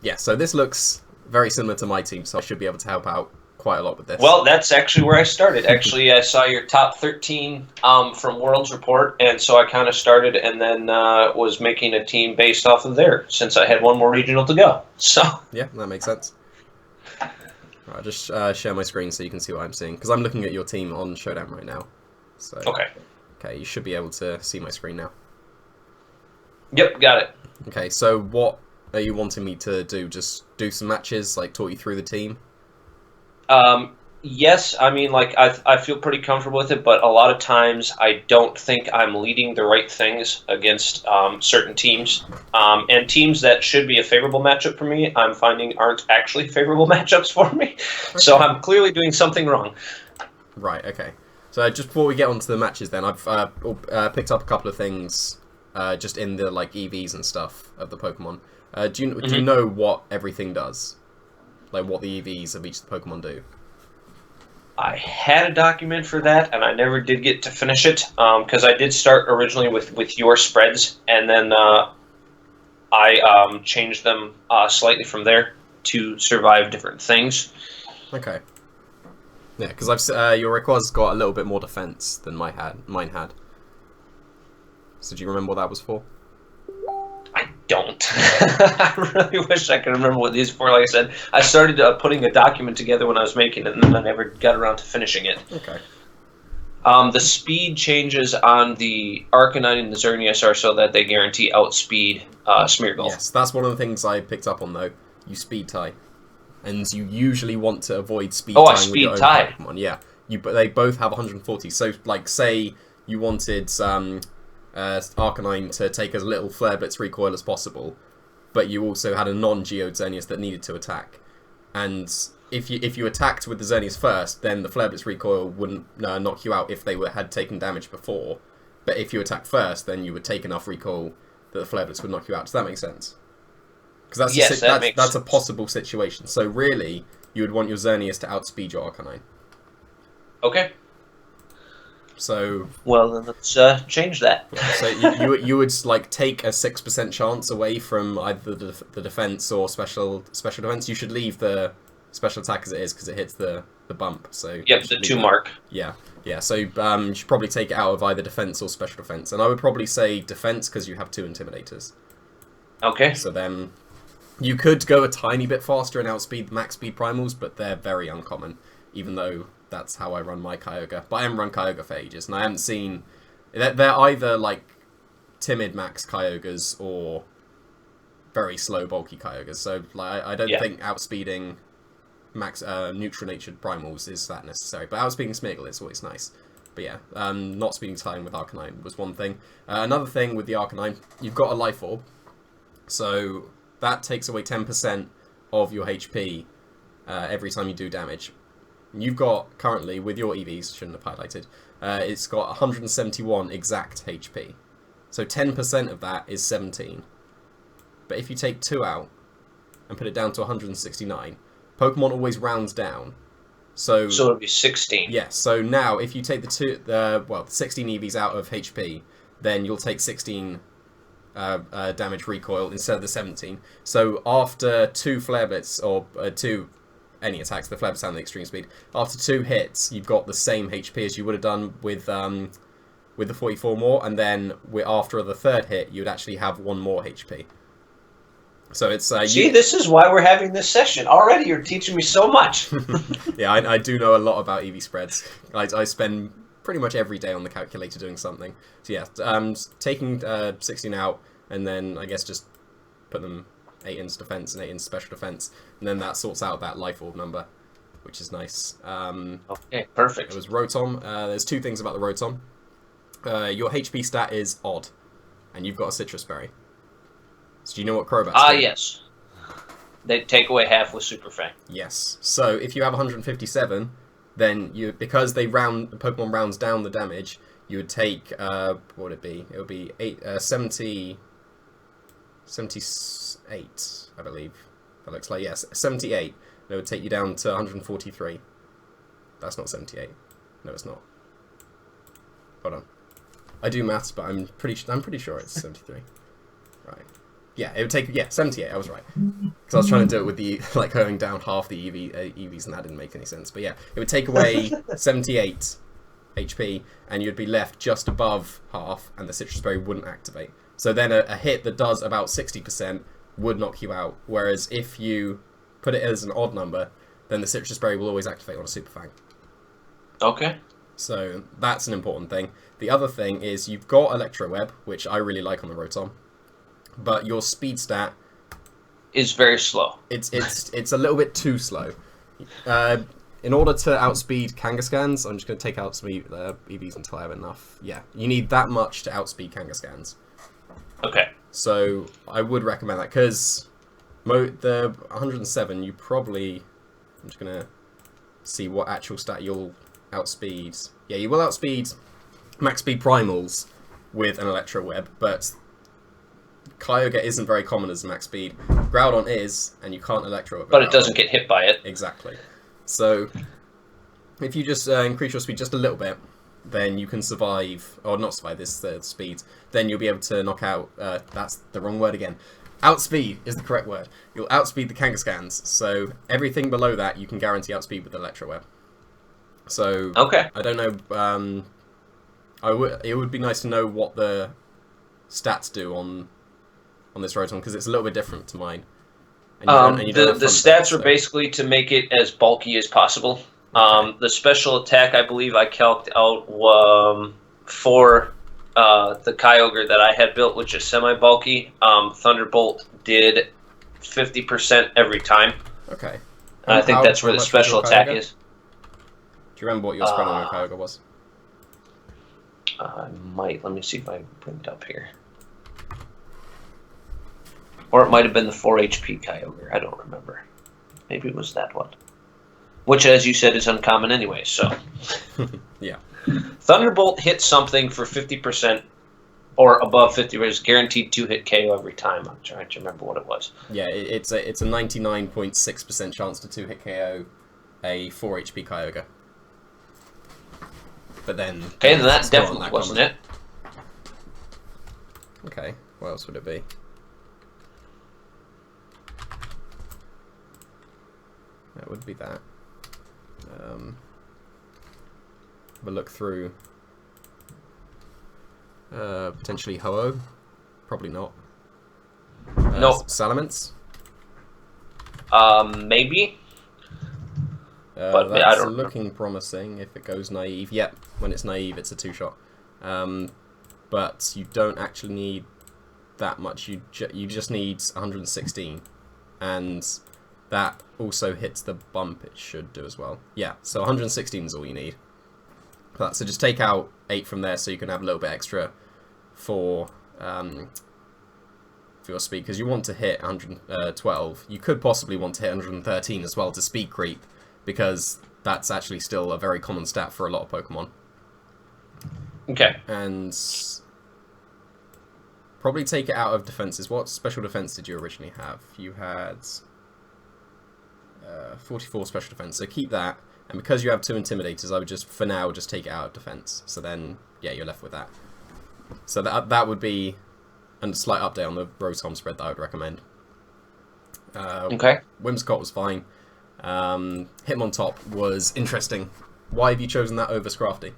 Yeah, so this looks very similar to my team, so I should be able to help out quite a lot with this. Well, that's actually where I started. Actually, I saw your top 13 from World's Report, and so I kind of started and then was making a team based off of there since I had one more regional to go. So, Yeah, that makes sense. Right, I'll just share my screen so you can see what I'm seeing, because I'm looking at your team on Showdown right now. So, okay. okay, you should be able to see my screen now. Yep, got it. Okay, so what are you wanting me to do? Just do some matches, like talk you through the team? Yes, I mean, like, I feel pretty comfortable with it, but a lot of times I don't think I'm leading the right things against certain teams. And teams that should be a favorable matchup for me, I'm finding aren't actually favorable matchups for me. So Okay. I'm clearly doing something wrong. Right, okay. So just before we get on to the matches then, I've picked up a couple of things just in the like EVs and stuff of the Pokemon. Do you Hmm. know what everything does? Like what the EVs of each of the Pokemon do? I had a document for that, and I never did get to finish it because I did start originally with your spreads, and then I changed them slightly from there to survive different things. Okay. Yeah, because your Rayquaza's got a little bit more defense than mine had. So do you remember what that was for? I don't. I really wish I could remember what these were. Like I said, I started putting a document together when I was making it, and then I never got around to finishing it. Okay. The speed changes on the Arcanine and the Xerneas are so that they guarantee outspeed Smeargle. Yes, that's one of the things I picked up on though. You speed tie, and you usually want to avoid speed Oh, I tying with your speed own tie. Pokemon. Yeah, but they both have 140. So like, say you wanted Arcanine to take as little Flare Blitz recoil as possible, but you also had a non-Geode Xerneas that needed to attack. And if you attacked with the Xerneas first, then the Flare Blitz recoil wouldn't knock you out if they had taken damage before. But if you attack first, then you would take enough recoil that the Flare Blitz would knock you out. Does that make sense? Because Yes, that makes that's a sense. possible situation. So really, you would want your Xerneas to outspeed your Arcanine. Okay. So Well, then let's change that. yeah, so you would like take a 6% chance away from either the defense or special defense. You should leave the special attack as it is because it hits the bump. So you Yep, the should leave two that. mark. Yeah, yeah. So you should probably take it out of either defense or special defense. And I would probably say defense because you have two intimidators. Okay. So then you could go a tiny bit faster and outspeed the max speed primals, but they're very uncommon. Even though that's how I run my Kyogre. But I haven't run Kyogre for ages, and I haven't seen. They're either like timid max Kyogres or very slow bulky Kyogres. So like I don't Yeah. think outspeeding max neutral natured primals is that necessary. But outspeeding Smeargle is always nice. But yeah, not speeding time with Arcanine was one thing. Another thing with the Arcanine, you've got a Life Orb, so that takes away 10% of your HP every time you do damage. You've got, currently, with your EVs, shouldn't have highlighted, it's got 171 exact HP. So 10% of that is 17. But if you take 2 out and put it down to 169, Pokemon always rounds down. So So it'll be 16. yes, so now if you take the 16 EVs out of HP, then you'll take 16 damage recoil instead of the 17. So after 2 Flare Blitz, or 2 any attacks, the Flare Blitz and the extreme speed, after 2 hits, you've got the same HP as you would have done with the 44 more, and then after the third hit, you'd actually have 1 more HP. So it's See, this is why we're having this session. Already you're teaching me so much. yeah, I do know a lot about EV spreads. I spend pretty much every day on the calculator doing something. So yeah, taking 16 out, and then I guess just put them 8 into defense and 8 into special defense, and then that sorts out that Life Orb number, which is nice. Okay, It perfect. was Rotom. There's 2 things about the Rotom. Your HP stat is odd, and you've got a Citrus Berry. So do you know what Crobats do? Yes. They take away half with Super Fang. Yes. So if you have 157, then because the Pokemon rounds down the damage, you would take what would it be? It would be 78, I believe. That looks like yes, 78. And it would take you down to 143. That's not 78. No, it's not. Hold on. I do maths, but I'm pretty sure it's 73. Right. Yeah, it would take 78. I was right because I was trying to do it with the like going down half the EVs, and that didn't make any sense. But yeah, it would take away 78 HP, and you'd be left just above half, and the citrus berry wouldn't activate. So then a hit that does about 60% would knock you out. Whereas if you put it as an odd number, then the citrus berry will always activate on a super fang. Okay. So that's an important thing. The other thing is you've got Electro Web, which I really like on the Rotom, but your speed stat is very slow. It's a little bit too slow. In order to outspeed Kangaskans, I'm just going to take out some EVs until I have enough. Yeah, you need that much to outspeed Kangaskans. Okay. So I would recommend that, because the 107, you probably... I'm just going to see what actual stat you'll outspeed. Yeah, you will outspeed max speed primals with an Electro Web, but Kyogre isn't very common as max speed. Groudon is, and you can't Electro Web. But it doesn't get hit by it. Exactly. So if you just increase your speed just a little bit, then you can survive, or not survive this speed, then you'll be able to knock out, that's the wrong word again. Outspeed is the correct word. You'll outspeed the Kangaskans, so everything below that you can guarantee outspeed with Electro Web. So, okay. I don't know, it would be nice to know what the stats do on this Rotom, because it's a little bit different to mine. The stats are basically to make it as bulky as possible. Okay. The special attack, I believe I calced out for the Kyogre that I had built, which is semi-bulky. Thunderbolt did 50% every time. Okay. And I think that's where the special attack is. Do you remember what your spread on your Kyogre was? I might. Let me see if I can bring it up here. Or it might have been the 4 HP Kyogre. I don't remember. Maybe it was that one. Which, as you said, is uncommon anyway, so... Yeah. Thunderbolt hits something for 50% or above 50, where it's guaranteed 2-hit KO every time. I'm trying to remember what it was. Yeah, it's a 99.6% chance to 2-hit KO a 4 HP Kyogre. But then... Okay, then that definitely wasn't it. Okay, what else would it be? That would be that. Have a look through. Potentially Ho-Oh. Probably not. No. Salamence? Maybe. But that's I don't looking promising if it goes naive. Yep, when it's naive, it's a 2-shot. But you don't actually need that much. You just need 116, and that also hits the bump. It should do as well. Yeah, so 116 is all you need. So just take out 8 from there, so you can have a little bit extra for your speed, because you want to hit 112. You could possibly want to hit 113 as well to speed creep, because that's actually still a very common stat for a lot of Pokemon. Okay. And probably take it out of defenses. What special defense did you originally have? You had 44 special defense, so keep that. And because you have 2 Intimidators, I would just, for now, just take it out of defense. So then, yeah, you're left with that. So that would be a slight update on the Rotom spread that I would recommend. Okay. Whimsicott was fine. Hitmontop was interesting. Why have you chosen that over Scrafty?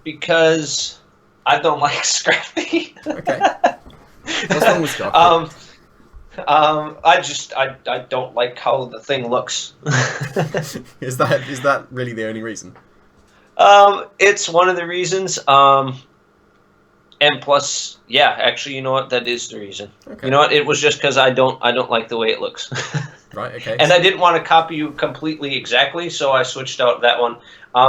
Because I don't like Scrafty. Okay. What's wrong with Scrafty? I don't like how the thing looks. Is that really the only reason? It's one of the reasons. And plus, yeah, actually, you know what? That is the reason. Okay. You know what? It was just because I don't like the way it looks. Right. Okay. And I didn't want to copy you completely exactly, so I switched out that one.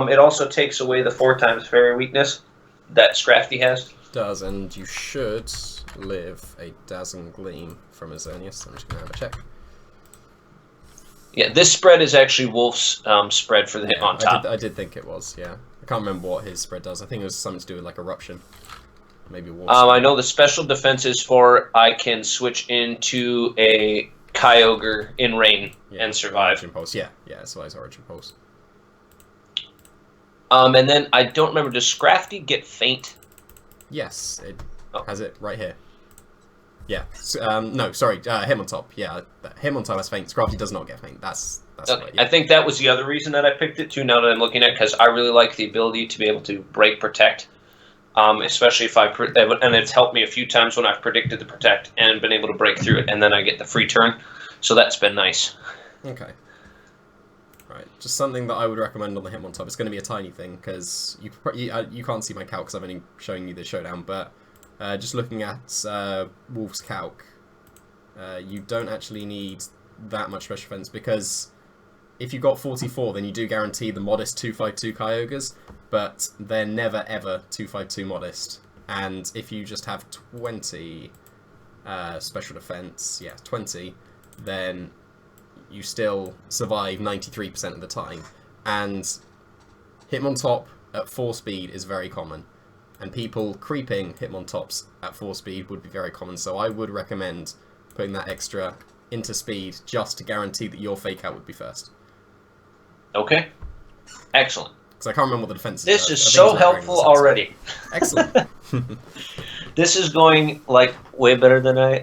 It also takes away the 4x fairy weakness that Scrafty has. Does, and you should live a Dazzling Gleam from Azernius. I'm just going to have a check. Yeah, this spread is actually Wolf's spread for the hit on top. I did think it was, yeah. I can't remember what his spread does. I think it was something to do with like Eruption. Maybe Wolf. I know the special defense is for I can switch into a Kyogre in rain and survive. Origin Pulse, yeah, so it's Origin Pulse. And then I don't remember, does Scrafty get faint? Yes, it has it right here. Yeah. No, sorry. Him on top. Yeah, him on top has feint. Scrafty does not get feint. That's Okay. right. Yeah. I think that was the other reason that I picked it too. Now that I'm looking at, because I really like the ability to be able to break protect, especially if and it's helped me a few times when I've predicted the protect and been able to break through it, and then I get the free turn. So that's been nice. Okay. Right. Just something that I would recommend on the him on top. It's going to be a tiny thing because you can't see my calc because I'm only showing you the showdown, but just looking at Wolf's calc, you don't actually need that much special defense because if you got 44, then you do guarantee the modest 252 Kyogres, but they're never ever 252 modest. And if you just have 20 special defense, 20, then you still survive 93% of the time. And Hitmontop at 4 speed is very common. And people creeping Hitmontops at 4 speed would be very common, so I would recommend putting that extra into speed just to guarantee that your fake out would be first. Okay. Excellent. Because I can't remember what the defense is. This is so helpful already. Excellent. This is going like way better than I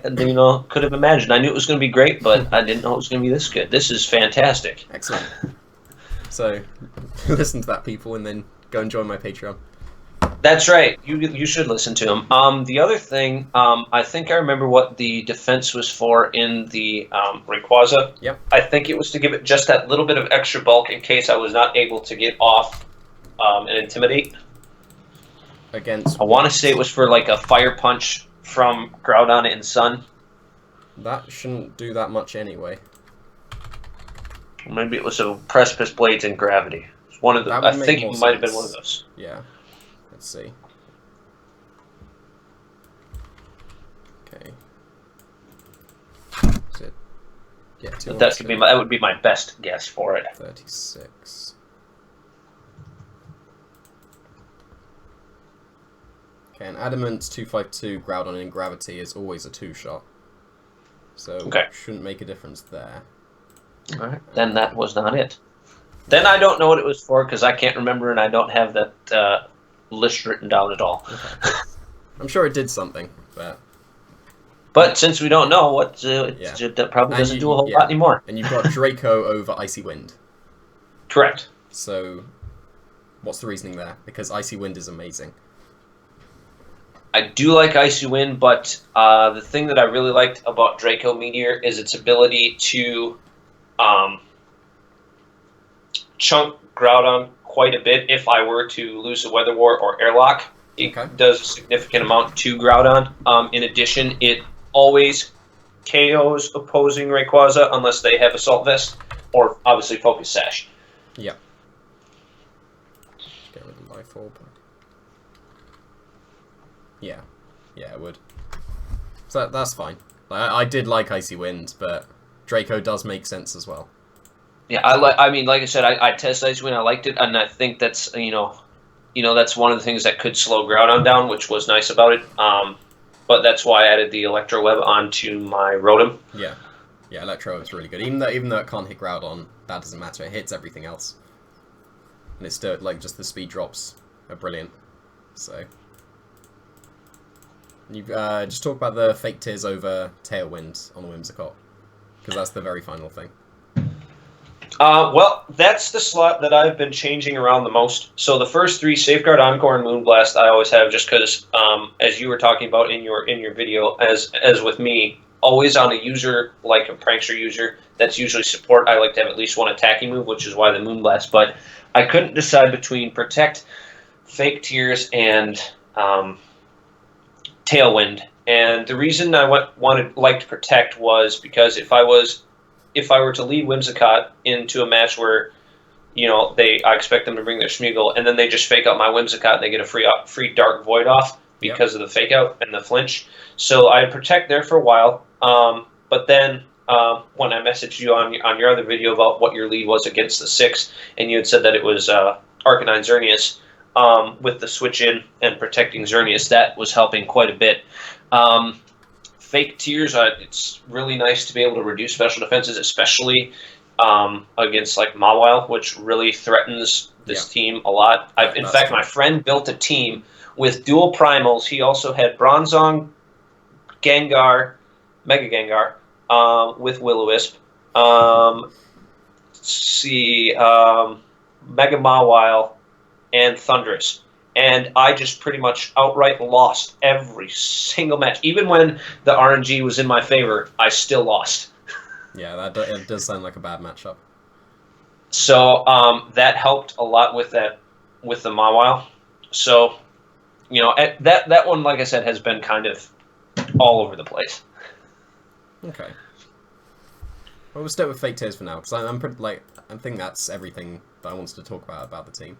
could have imagined. I knew it was going to be great, but I didn't know it was going to be this good. This is fantastic. Excellent. So, listen to that, people, and then go and join my Patreon. That's right. You should listen to him. The other thing, I think I remember what the defense was for in the Rayquaza. Yep. I think it was to give it just that little bit of extra bulk in case I was not able to get off and Intimidate. Against... I want to say it was for like a Fire Punch from Groudon and Sun. That shouldn't do that much anyway. Maybe it was a Precipice Blades and Gravity. It's one of the. I think it might have been one of those. Yeah. Let's see. Okay. Is it? Yeah, that would be my best guess for it. 36. Okay, an Adamant 252 Groudon in Gravity is always a 2-shot. So shouldn't make a difference there. Alright, then that was not it. Then I don't know what it was for because I can't remember and I don't have that list written down at all. Okay. I'm sure it did something, but... But since we don't know, that probably doesn't do a whole lot anymore. And you've got Draco over Icy Wind. Correct. So, what's the reasoning there? Because Icy Wind is amazing. I do like Icy Wind, but the thing that I really liked about Draco Meteor is its ability to chunk Groudon quite a bit if I were to lose a Weather War or Airlock. It does a significant amount to Groudon. In addition, it always KOs opposing Rayquaza unless they have Assault Vest or obviously Focus Sash. Yeah. Get rid of Life Orb. Yeah. Yeah, it would. So that's fine. I did like Icy Wind, but Draco does make sense as well. Yeah, like I said, I tested Icy Wind, I liked it, and I think that's that's one of the things that could slow Groudon down, which was nice about it. But that's why I added the Electro Web onto my Rotom. Yeah, Electro is really good. Even though it can't hit Groudon, that doesn't matter. It hits everything else, and it's still just the speed drops are brilliant. So you just talk about the Fake Tears over Tailwind on the Whimsicott, because that's the very final thing. Well, that's the slot that I've been changing around the most. So the first 3, Safeguard, Encore, and Moonblast, I always have just because, as you were talking about in your video, as with me, always on a user, like a Prankster user, that's usually support, I like to have at least one attacking move, which is why the Moonblast. But I couldn't decide between Protect, Fake Tears, and Tailwind. And the reason I liked Protect was because if I were to lead Whimsicott into a match where, I expect them to bring their Smeagol, and then they just fake out my Whimsicott and they get a free Dark Void off because of the fake out and the flinch. So I Protect there for a while, but then when I messaged you on your other video about what your lead was against the 6, and you had said that it was Arcanine Xerneas, with the switch in and protecting Xerneas, that was helping quite a bit. Fake Tears, it's really nice to be able to reduce special defenses, especially against like Mawile, which really threatens this team a lot. In fact, my friend built a team with dual primals. He also had Bronzong, Gengar, Mega Gengar, with Will-O-Wisp. Let's see, Mega Mawile, and Thundurus. And I just pretty much outright lost every single match. Even when the RNG was in my favor, I still lost. Yeah, it does sound like a bad matchup. So that helped a lot with the Mawile. So, that one, like I said, has been kind of all over the place. Okay. Well, we'll start with Fake Tears for now, because I'm pretty, I think that's everything that I wanted to talk about the team.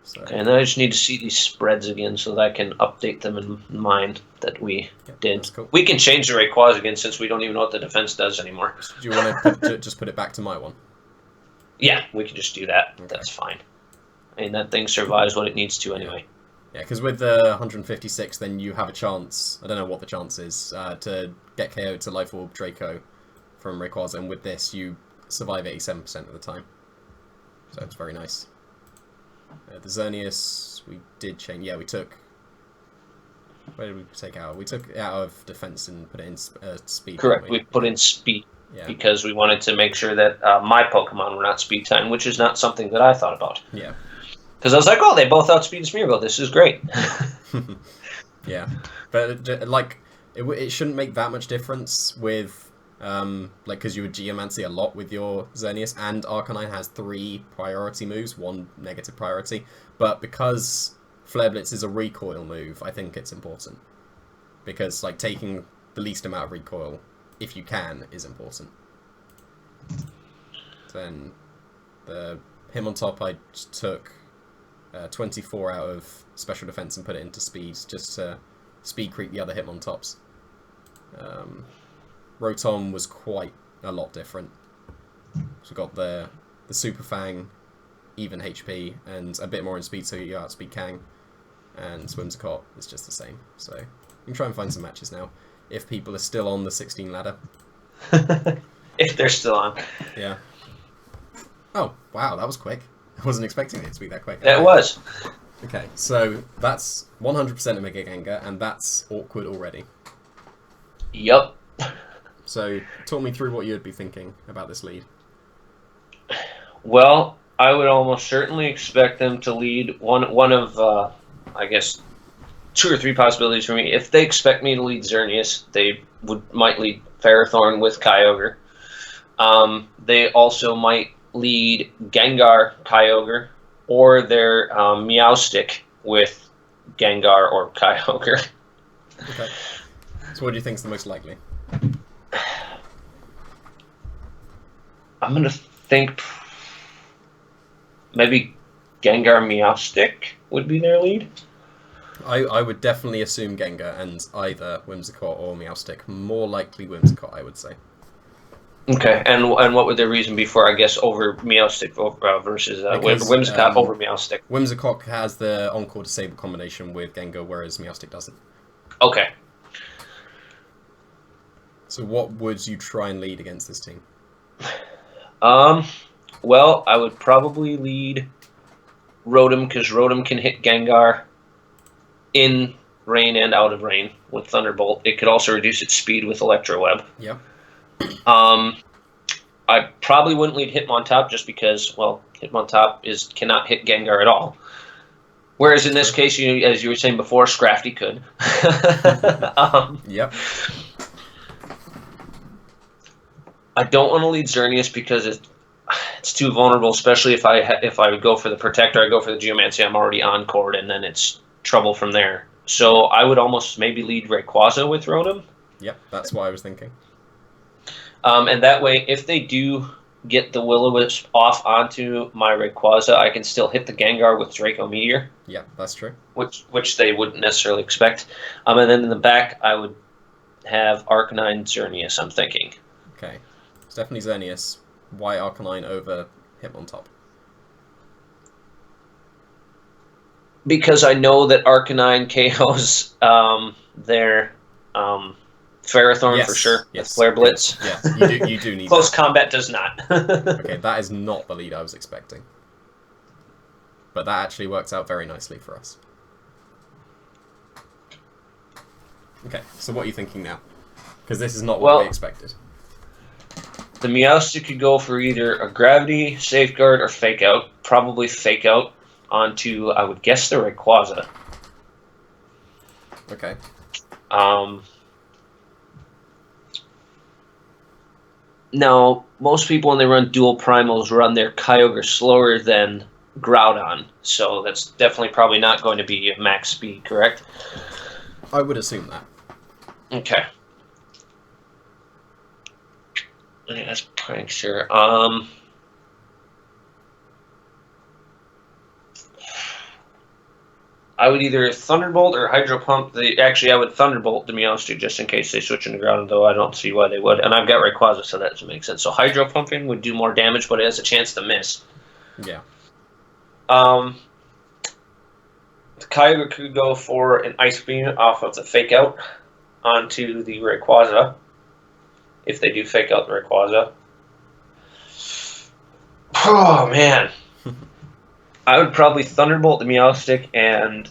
So. Okay, and then I just need to see these spreads again so that I can update them in mine that we did. That's cool. We can change the Rayquaza again since we don't even know what the defense does anymore. Do you want to just put it back to my one? Yeah, we can just do that. Okay. That's fine. I mean, that thing survives what it needs to anyway. Yeah, because with the 156, then you have a chance, I don't know what the chance is, to get KO'd to Life Orb Draco from Rayquaza, and with this, you survive 87% of the time. So it's very nice. The Xerneas, we did change. Yeah, we took... Where did we take out? We took it out of defense and put it in speed. Correct. We put in speed because we wanted to make sure that my Pokemon were not speed time, which is not something that I thought about. Yeah. Because I was like, oh, they both outspeed Smeargle. This is great. Yeah. But, it shouldn't make that much difference with... because you would Geomancy a lot with your Xerneas, and Arcanine has 3 priority moves, 1 negative priority. But because Flare Blitz is a recoil move, I think it's important. Because, taking the least amount of recoil, if you can, is important. Then, the Hitmontop, I just took 24 out of Special Defense and put it into Speed, just to speed creep the other Hitmontops. Rotom was quite a lot different. So we got the Super Fang, even HP, and a bit more in speed, so you outspeed Kang. And Whimsicott is just the same. So we can try and find some matches now, if people are still on the 16 ladder. If they're still on. Yeah. Oh, wow, that was quick. I wasn't expecting it to be that quick. That was. Okay, so that's 100% Omega Gengar, and that's awkward already. Yup. So, talk me through what you'd be thinking about this lead. Well, I would almost certainly expect them to lead one of, I guess, 2 or 3 possibilities for me. If they expect me to lead Xerneas, they might lead Ferrothorn with Kyogre. They also might lead Gengar, Kyogre, or their Meowstic with Gengar or Kyogre. Okay. So what do you think is the most likely? I'm going to think maybe Gengar Meowstic would be their lead. I would definitely assume Gengar and either Whimsicott or Meowstic. More likely Whimsicott, I would say. Okay, and what would their reason be for, I guess, over Meowstic versus Whimsicott over Meowstic? Whimsicott has the Encore Disable combination with Gengar, whereas Meowstic doesn't. Okay. So what would you try and lead against this team? Well, I would probably lead Rotom, because Rotom can hit Gengar in rain and out of rain with Thunderbolt. It could also reduce its speed with Electro Web. Yep. I probably wouldn't lead Hitmontop just because, well, Hitmontop cannot hit Gengar at all. Whereas in this case, as you were saying before, Scrafty could. Yep. I don't want to lead Xerneas because it's too vulnerable, especially if I would go for the Protector, I go for the Geomancy, I'm already on court, and then it's trouble from there. So I would almost maybe lead Rayquaza with Rotom. Yep, that's what I was thinking. And that way, if they do get the Will-O-Wisp off onto my Rayquaza, I can still hit the Gengar with Draco Meteor. Yeah, that's true. Which they wouldn't necessarily expect. And then in the back, I would have Arcanine Xerneas, I'm thinking. Okay. It's definitely Xerneas. Why Arcanine over Hitmontop? Because I know that Arcanine KOs their Ferrothorn for sure. Yes. Flare Blitz. Yeah, you do need Close that. combat does not. Okay, that is not the lead I was expecting. But that actually works out very nicely for us. Okay, so what are you thinking now? Because this is not what we expected. The Meowstic could go for either a Gravity, Safeguard, or Fake Out. Probably Fake Out onto, I would guess, the Rayquaza. Okay. Now, most people when they run dual primals run their Kyogre slower than Groudon, so that's definitely probably not going to be max speed, correct? I would assume that. Okay. Yeah, that's pretty sure. I would either Thunderbolt or Hydro Pump. Actually, I would Thunderbolt the Meowstic just in case they switch into Groudon, though I don't see why they would. And I've got Rayquaza, so that doesn't make sense. So Hydro Pumping would do more damage, but it has a chance to miss. Yeah. The Kyogre could go for an Ice Beam off of the Fake Out onto the Rayquaza, if they do Fake Out the Rayquaza. Oh, man. I would probably Thunderbolt the Meowstic and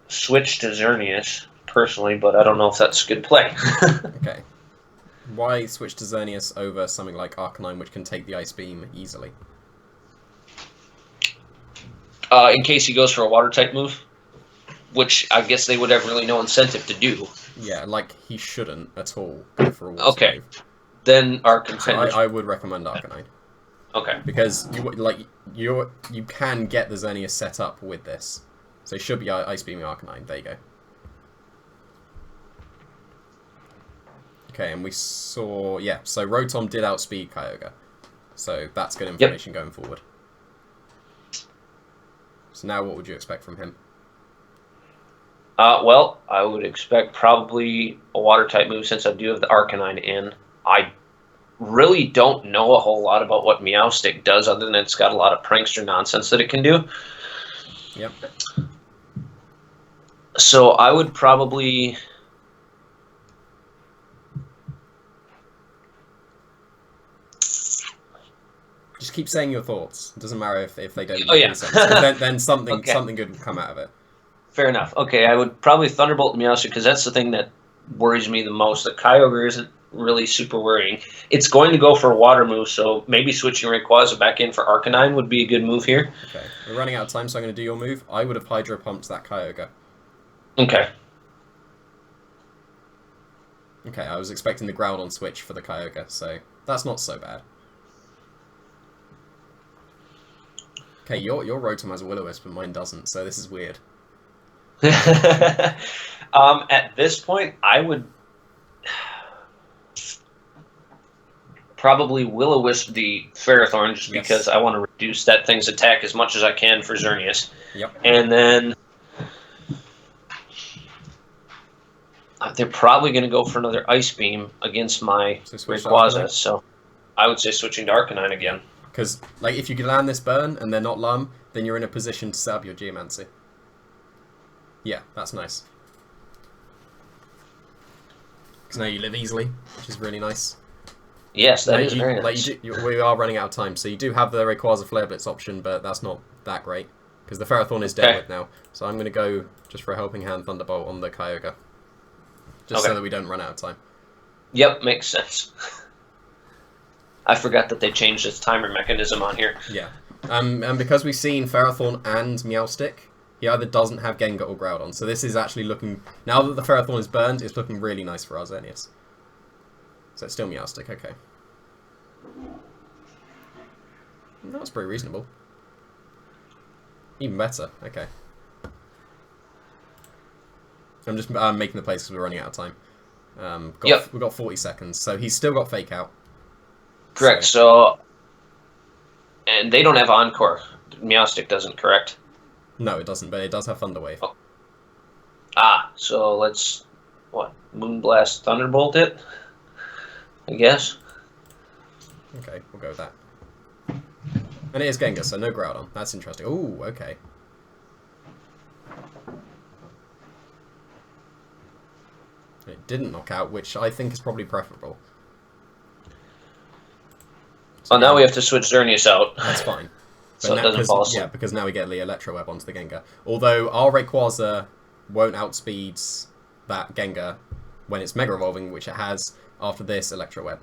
switch to Xerneas, personally, but I don't know if that's a good play. Okay. Why switch to Xerneas over something like Arcanine, which can take the Ice Beam easily? In case he goes for a Water-type move, which I guess they would have really no incentive to do. Yeah, like, he shouldn't at all go for a Water move. Then Arcanine. So I would recommend Arcanine. Okay. Because you can get the Xerneas set up with this. So it should be Ice Beaming Arcanine. There you go. Okay, and we saw... Yeah, so Rotom did outspeed Kyogre. So that's good information going forward. So now what would you expect from him? Well, I would expect probably a Water-type move since I do have the Arcanine in. I really don't know a whole lot about what Meowstic does other than it's got a lot of prankster nonsense that it can do. Yep. So I would probably... Just keep saying your thoughts. It doesn't matter if they don't make any sense. Then something good will come out of it. Fair enough. Okay, I would probably Thunderbolt the Meowstic because that's the thing that worries me the most. The Kyogre isn't really super worrying. It's going to go for a water move, so maybe switching Rayquaza back in for Arcanine would be a good move here. Okay, we're running out of time, so I'm going to do your move. I would have Hydro Pumped that Kyogre. Okay. Okay, I was expecting the Groudon switch for the Kyogre, so that's not so bad. Okay, your Rotom has a Will-O-Wisp, but mine doesn't, so this is weird. At this point, I would probably Will-O-Wisp the Ferrothorn just because I want to reduce that thing's attack as much as I can for Xerneas. Yep. And then they're probably going to go for another Ice Beam against my Rayquaza, so I would say switching to Arcanine again. Because, like, if you can land this burn and they're not Lum, then you're in a position to set up your Geomancy. Yeah, that's nice. Because now you live easily, which is really nice. Yes, that is very nice. We are running out of time, so you do have the Rayquaza Flare Blitz option, but that's not that great. Because the Ferrothorn is dead with now. So I'm going to go just for a Helping Hand Thunderbolt on the Kyogre. Just so that we don't run out of time. Yep, makes sense. I forgot that they changed its timer mechanism on here. Yeah. And because we've seen Ferrothorn and Meowstic, he either doesn't have Gengar or Groudon. So this is actually looking... Now that the Ferrothorn is burned, it's looking really nice for our Xerneas. So it's still Meowstic, okay. That was pretty reasonable. Even better, okay. I'm just making the place because we're running out of time. We've got 40 seconds, so he's still got Fake Out. Correct, so... And they don't have Encore. Meowstic doesn't, correct? No, it doesn't, but it does have Thunder Wave. Oh. Ah, so let's... What? Moonblast Thunderbolt it? I guess. Okay, we'll go with that. And it is Gengar, so no Groudon. That's interesting. Ooh, okay. It didn't knock out, which I think is probably preferable. So now we have to switch Xerneas out. That's fine. So it doesn't fall asleep. Yeah, because now we get the Electro Web onto the Gengar. Although our Rayquaza won't outspeed that Gengar when it's Mega Evolving, which it has after this Electro Web.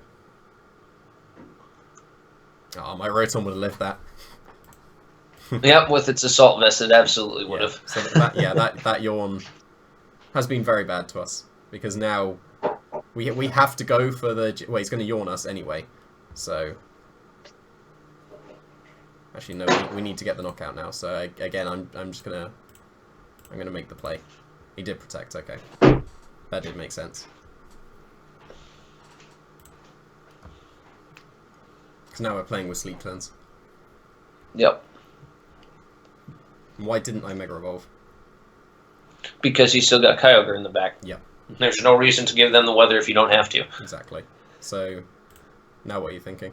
Oh, my Rotom would have lived that. Yep, with its Assault Vest, it absolutely would have. So that yawn has been very bad to us, because now we have to go for the... Well, he's going to yawn us anyway, so... Actually, no, we need to get the knockout now, so again, I'm just going to... I'm going to make the play. He did protect, okay. That did make sense. Because now we're playing with sleep turns. Yep. Why didn't I Mega Evolve? Because you still got Kyogre in the back. Yep. There's no reason to give them the weather if you don't have to. Exactly. So, now what are you thinking?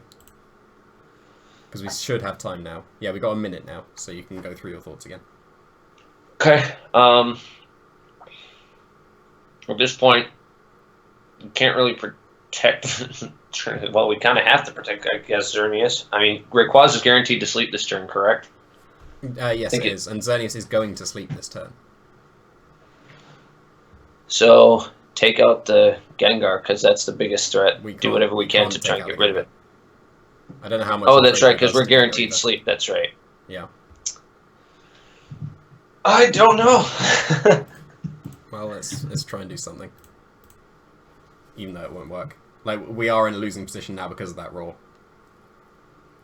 Because we should have time now. Yeah, we got a minute now, so you can go through your thoughts again. Okay. At this point, you can't really protect... well, we kind of have to protect, I guess, Xerneas. I mean, Rayquaza is guaranteed to sleep this turn, correct? Yes, it is. And Xerneas is going to sleep this turn. So, take out the Gengar, because that's the biggest threat. Do whatever we can to try and get rid of it. I don't know how much... Oh, that's right, because we're guaranteed sleep. That's right. Yeah. I don't know. Well, let's try and do something. Even though it won't work. Like, we are in a losing position now because of that roar.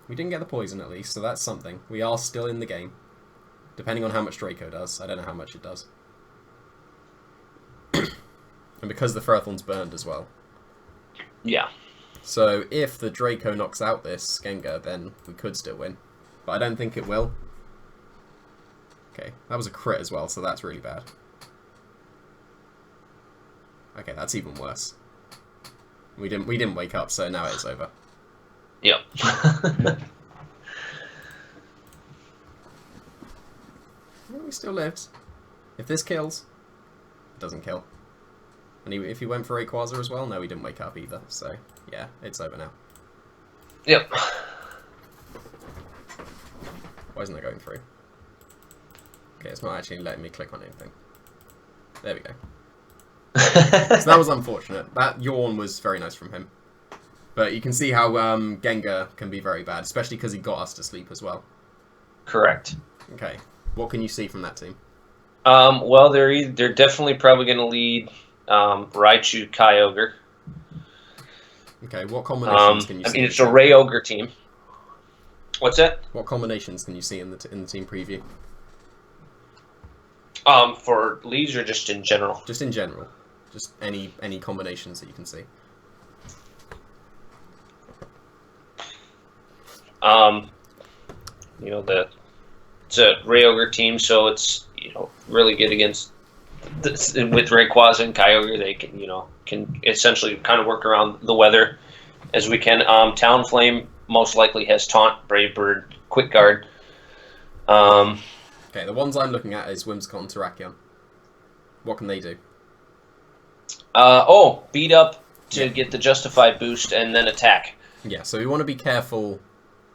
We didn't get the poison at least, so that's something. We are still in the game. Depending on how much Draco does. I don't know how much it does. And because the Ferrothorn's burned as well. Yeah. So if the Draco knocks out this Gengar, then we could still win. But I don't think it will. Okay, that was a crit as well, so that's really bad. Okay, that's even worse. We didn't wake up, so now it's over. Yep. Well, we still lived. If this kills, it doesn't kill. And if he went for Rayquaza as well, no, he didn't wake up either. So yeah, it's over now. Yep. Why isn't that going through? Okay, it's not actually letting me click on anything. There we go. So that was unfortunate. That yawn was very nice from him. But you can see how Gengar can be very bad, especially because he got us to sleep as well. Correct. Okay, what can you see from that team? Well, they're definitely probably going to lead Raichu, Kyogre. Okay, what combinations can you see? I mean, it's a Ray-Ogre team. What's that? What combinations can you see in the team preview? For leads or just in general? Just in general. Just any combinations that you can see. You know, it's a Ray-Ogre team, so it's, you know, really good against with Rayquaza and Kyogre. They can essentially kind of work around the weather as we can. Talonflame most likely has Taunt, Brave Bird, Quick Guard. Okay, the ones I'm looking at is Whimsicott and Terrakion. What can they do? Beat up to get the Justify boost and then attack. Yeah, so we want to be careful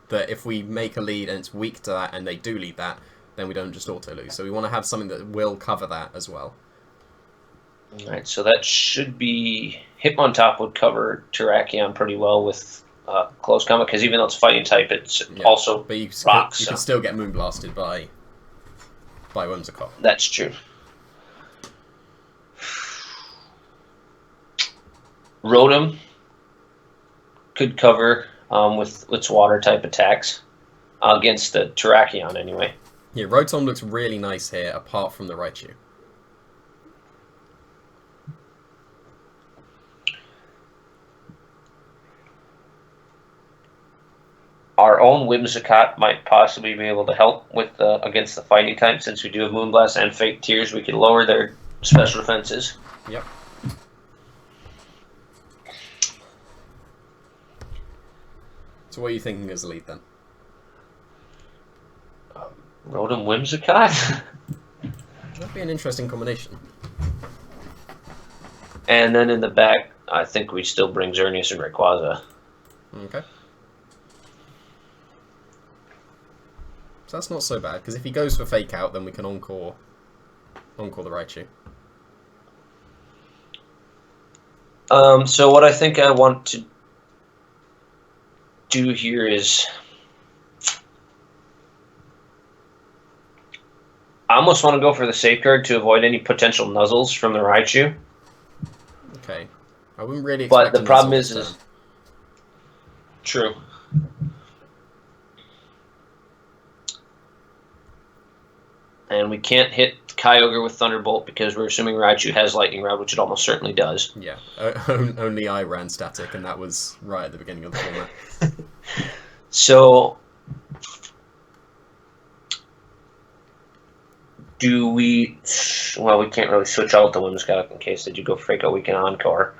that if we make a lead and it's weak to that and they do lead that, then we don't just auto-lose. So we want to have something that will cover that as well. Alright, so that should be... Hitmontop would cover Terrakion pretty well with close combat, because even though it's fighting type, it's also but you rocks. You can still get Moonblasted by Whimsicott. That's true. Rotom could cover with its water type attacks against the Terrakion anyway. Yeah, Rotom looks really nice here, apart from the Raichu. Our own Whimsicott might possibly be able to help with against the fighting type, since we do have Moonblast and Fake Tears. We can lower their special defenses. Yep. So what are you thinking as a lead then? Rotom Whimsicott? That'd be an interesting combination. And then in the back, I think we still bring Xerneas and Rayquaza. Okay. So that's not so bad, because if he goes for Fake Out, then we can Encore the Raichu. So what I think I want to do here is I almost want to go for the safeguard to avoid any potential nuzzles from the Raichu. Okay. I wouldn't really But expect the a problem nuzzle is this turn. true. And we can't hit Kyogre with Thunderbolt because we're assuming Raichu has Lightning Rod, which it almost certainly does. Yeah. Only I ran static, and that was right at the beginning of the format. So, do we... Well, we can't really switch out the Whimsicott in case they do go Fake Out. We can Encore.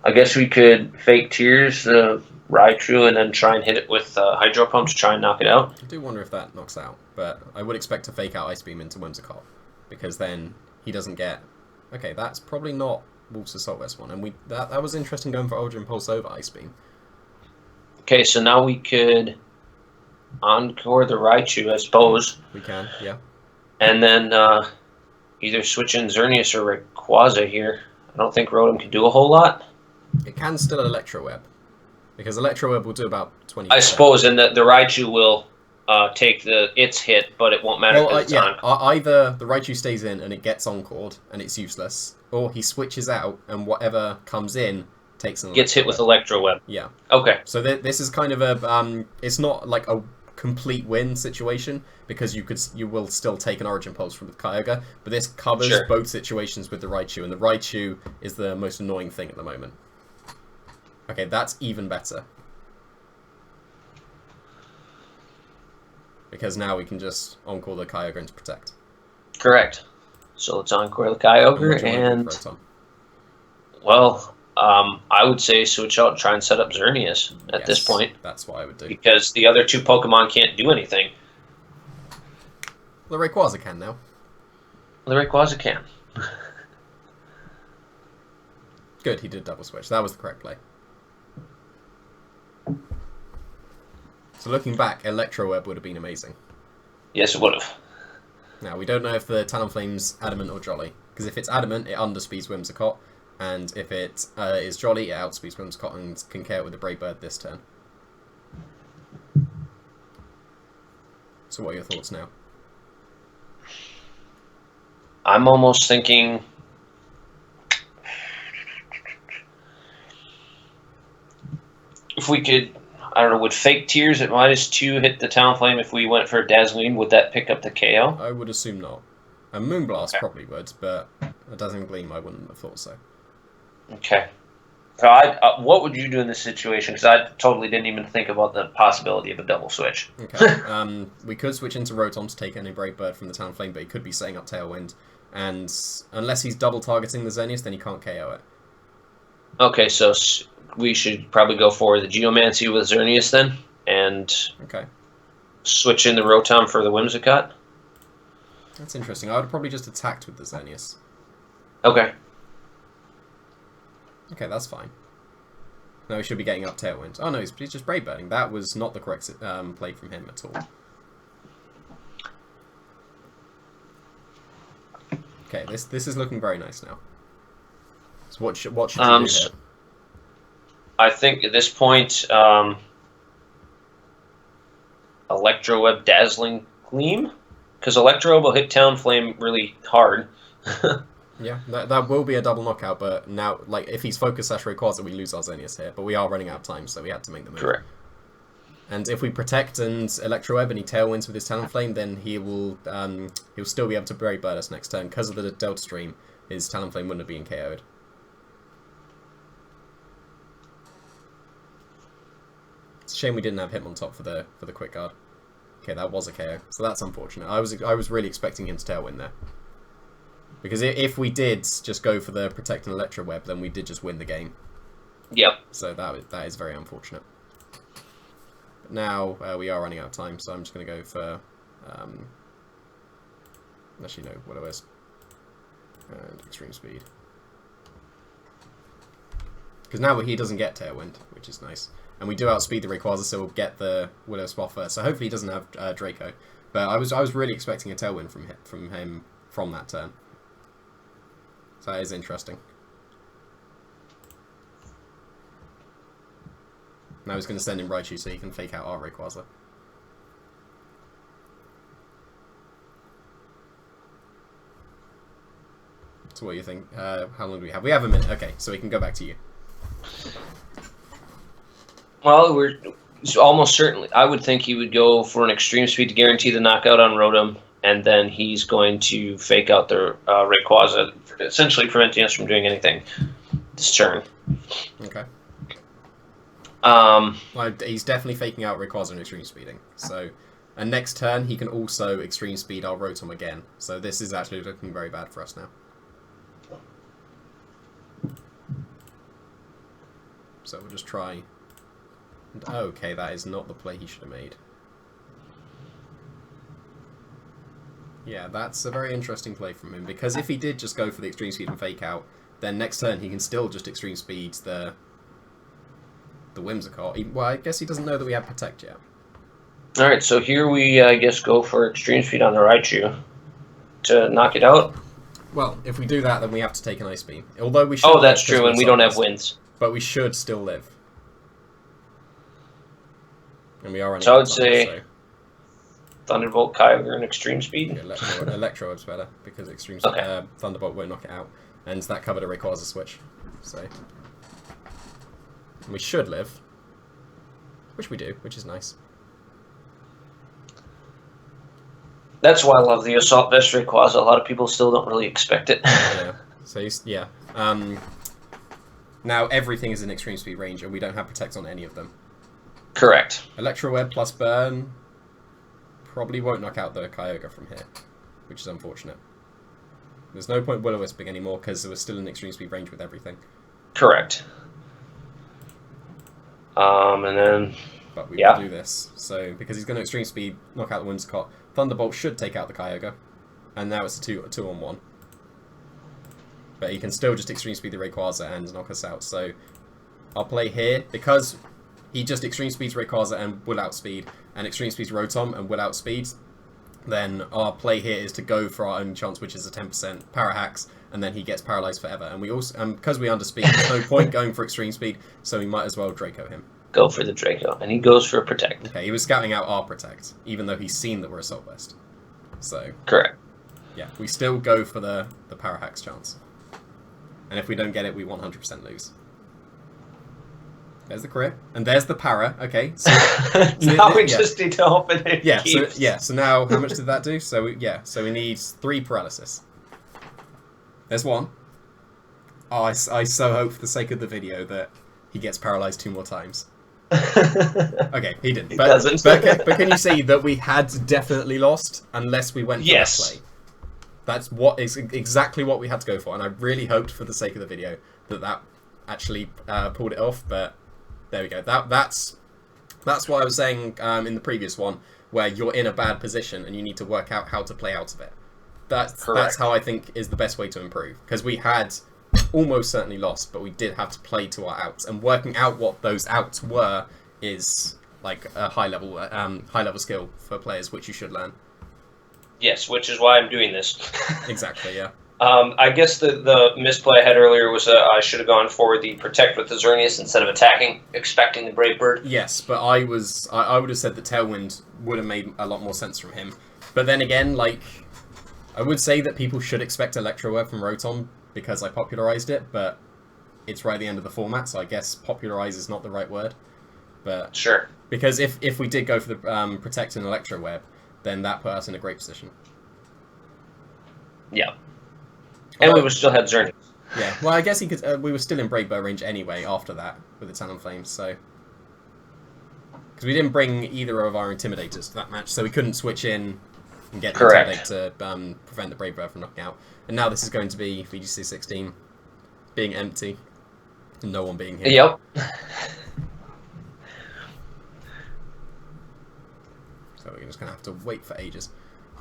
I guess we could Fake Tears the Raichu and then try and hit it with Hydro Pump to try and knock it out. I do wonder if that knocks out, but I would expect to Fake Out Ice Beam into Whimsicott, because then he doesn't get... Okay, that's probably not Wolf's Assault this one, and that was interesting going for Ultra Impulse over Ice Beam. Okay, so now we could Encore the Raichu, I suppose. We can, yeah. And then either switch in Xerneas or Rayquaza here. I don't think Rotom can do a whole lot. It can still Electro Web, because Electro Web will do about 20%. I suppose, and the Raichu will take its hit, but it won't matter because it's on. Either the Raichu stays in and it gets Encored and it's useless, or he switches out and whatever comes in takes an Gets hit with Electro Web. Yeah. Okay. So this is kind of a it's not like a complete win situation, because you will still take an Origin Pulse from the Kyogre, but this covers both situations with the Raichu, and the Raichu is the most annoying thing at the moment. Okay, that's even better. Because now we can just Encore the Kyogre into Protect. Correct. So let's Encore the Kyogre, and well, I would say switch out and try and set up Xerneas at this point. That's what I would do. Because the other two Pokemon can't do anything. The Rayquaza can now. The Rayquaza can. Good, he did double switch. That was the correct play. So looking back, Electro Web would have been amazing. Yes, it would have. Now, we don't know if the Talonflame's Adamant or Jolly, because if it's Adamant, it underspeeds Whimsicott, and if it is Jolly, it outspeeds Whimsicott and can KO with the Brave Bird this turn. So what are your thoughts now? I'm almost thinking... If we could... I don't know, would Fake Tears at -2 hit the Talonflame if we went for Dazzling? Would that pick up the KO? I would assume not. And Moonblast probably would, but a Dazzling Gleam I wouldn't have thought so. Okay. So what would you do in this situation? Because I totally didn't even think about the possibility of a double switch. Okay. We could switch into Rotom to take any Brave Bird from the Talonflame, but he could be setting up Tailwind. And unless he's double targeting the Xerneas, then he can't KO it. Okay, so we should probably go for the Geomancy with Xerneas then, and switch in the Rotom for the Whimsicott. That's interesting. I would have probably just attacked with the Xerneas. Okay. Okay, that's fine. No, he should be getting up Tailwind. Oh no, he's just Brave Birding. That was not the correct play from him at all. Okay, this is looking very nice now. So what should you do here? I think at this point, Electro Web Dazzling Gleam, because Electro Web will hit Talonflame really hard. Yeah, that will be a double knockout, but now, like, if he's Focus Sash Rayquaza, we lose our Xerneas here, but we are running out of time, so we had to make the move. Correct. And if we Protect and Electro Web and he Tailwinds with his Talonflame, then he'll still be able to Brave Bird us next turn. Because of the Delta Stream, his Talonflame wouldn't have been KO'd. It's a shame we didn't have Hitmontop for the Quick Guard. Okay, that was a KO, so that's unfortunate. I was really expecting him to Tailwind there. Because if we did just go for the Protect and Electro Web, then we did just win the game. Yep. So that is very unfortunate. But now we are running out of time, so I'm just going to go for... actually, no, what is and Extreme Speed. Because now he doesn't get Tailwind, which is nice. And we do outspeed the Rayquaza, so we'll get the Will-O-Wisp first. So hopefully he doesn't have Draco. But I was really expecting a Tailwind from him from that turn. So that is interesting. Now he's going to send in Raichu so he can fake out our Rayquaza. So what do you think? How long do we have? We have a minute. Okay, so we can go back to you. Well, almost certainly. I would think he would go for an extreme speed to guarantee the knockout on Rotom, and then he's going to fake out the Rayquaza, essentially preventing us from doing anything this turn. Okay. Well, he's definitely faking out Rayquaza and extreme speeding. So, and next turn he can also extreme speed our Rotom again. So this is actually looking very bad for us now. So we'll just try. And, okay, that is not the play he should have made. Yeah, that's a very interesting play from him, because if he did just go for the extreme speed and fake out, then next turn he can still just extreme speed the Whimsicott. Well, I guess he doesn't know that we have Protect yet. Alright, so here we, I guess, go for extreme speed on the Raichu to knock it out. Well, if we do that, then we have to take an Ice Beam. Although we should. Oh, that's true, and we don't have winds. But we should still live. And we are running. So I would say Thunderbolt, Kyogre, and extreme speed. Electrode's better because extreme Thunderbolt won't knock it out, and that covered a Rayquaza switch. So we should live, which we do, which is nice. That's why I love the Assault Vest Rayquaza. A lot of people still don't really expect it. Yeah. So yeah. Now everything is in extreme speed range, and we don't have Protect on any of them. Correct. Electro Web plus Burn probably won't knock out the Kyogre from here, which is unfortunate. There's no point Will-O-Wisping anymore because we're still in extreme speed range with everything. Correct. And then... But we will do this. So, because he's going to extreme speed, knock out the Whimsicott, Thunderbolt should take out the Kyogre, and now it's a 2-on-1. But he can still just extreme speed the Rayquaza and knock us out. So I'll play here because he just extreme speeds Rayquaza and will outspeed, and extreme speeds Rotom and will outspeed. Then our play here is to go for our only chance, which is a 10% Power Hacks, and then he gets paralyzed forever. And we also, because we underspeed, there's no point going for extreme speed, so we might as well Draco him. Go for the Draco, and he goes for a Protect. Okay, he was scouting out our Protect, even though he's seen that we're Assault Vest. So correct. Yeah, we still go for the Power Hacks chance. And if we don't get it, we 100% lose. There's the crit, and there's the para. Okay, so now we just need to hope it keeps. So now how much did that do? So we need 3 paralysis. There's 1. Oh, I so hope for the sake of the video that he gets paralyzed 2 more times. Okay, he didn't. But, doesn't. but can you see that we had definitely lost unless we went for that play? That's exactly what we had to go for, and I really hoped for the sake of the video that actually pulled it off. But there we go. That's what I was saying in the previous one, where you're in a bad position and you need to work out how to play out of it. That's how I think is the best way to improve, because we had almost certainly lost, but we did have to play to our outs, and working out what those outs were is like a high level skill for players, which you should learn. Yes, which is why I'm doing this. Exactly, yeah. I guess the misplay I had earlier was I should have gone for the Protect with the Xerneas instead of attacking, expecting the Brave Bird. Yes, but I would have said that Tailwind would have made a lot more sense from him. But then again, like, I would say that people should expect Electro Web from Rotom because I popularized it, but it's right at the end of the format, so I guess popularize is not the right word. But sure. Because if we did go for the Protect and Electro Web, then that put us in a great position. Yeah. And we would still had Xerneas. Yeah, well, I guess he could. We were still in Brave Bird range anyway after that with the Talonflame, so because we didn't bring either of our Intimidators to that match, so we couldn't switch in and get the Intimidate to prevent the Brave Bird from knocking out. And now this is going to be VGC 16 being empty and no one being here. Yep. So we're just gonna have to wait for ages.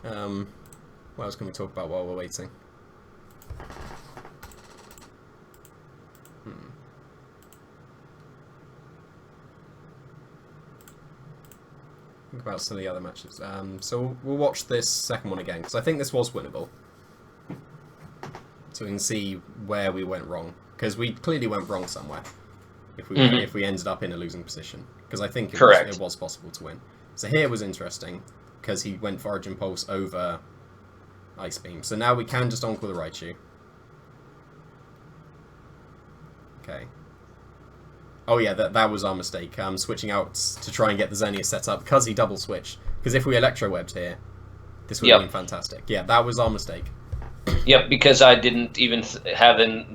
What else can we talk about while we're waiting? Think about some of the other matches. So we'll watch this second one again, because I think this was winnable. So we can see where we went wrong, because we clearly went wrong somewhere if we ended up in a losing position. because I think Correct. it was possible to win. So here was interesting, because he went Foraging Pulse over Ice Beam. So now we can just Encore the Raichu. Okay. Oh yeah, that was our mistake. Switching out to try and get the Xerneas set up, because he double switched. Because if we Electro Webbed here, this would have been fantastic. Yeah, that was our mistake. Yep, because I didn't even have in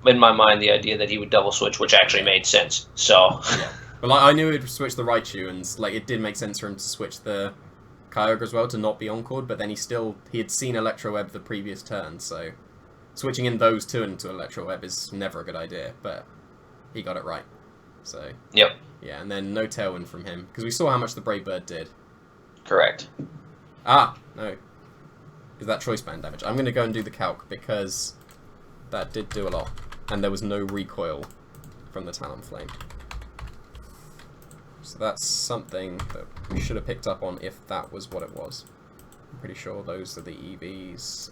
my mind the idea that he would double switch, which actually made sense. So yeah, but like, I knew he'd switch the Raichu, and like it did make sense for him to switch the Kyogre as well to not be Encored. But then he had seen Electro Web the previous turn, so switching in those two into Electro Web is never a good idea. But he got it right. So yep, yeah, and then no Tailwind from him because we saw how much the Brave Bird did. Correct. Ah, no. Is that choice band damage? I'm going to go and do the calc because that did do a lot. And there was no recoil from the Talonflame. So that's something that we should have picked up on if that was what it was. I'm pretty sure those are the EVs.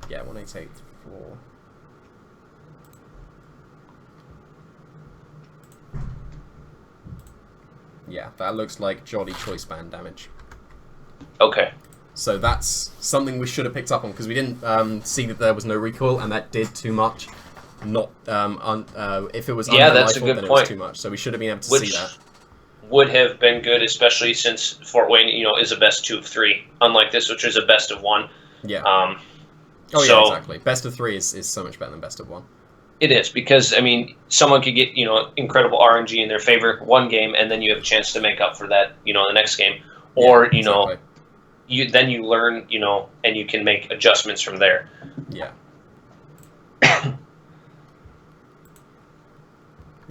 Yeah, 1884. Yeah, that looks like Jolly choice band damage. Okay. So that's something we should have picked up on because we didn't see that there was no recoil, and that did too much. Not if it was under that's a rifle, good then point. It was too much. So we should have been able to see that. Would have been good, especially since Fort Wayne, is a best 2 of 3, unlike this, which is a best of 1. Yeah. Yeah, exactly. Best of 3 is so much better than best of 1. It is because someone could get incredible RNG in their favor one game, and then you have a chance to make up for that in the next game, or exactly. you learn and you can make adjustments from there. Yeah.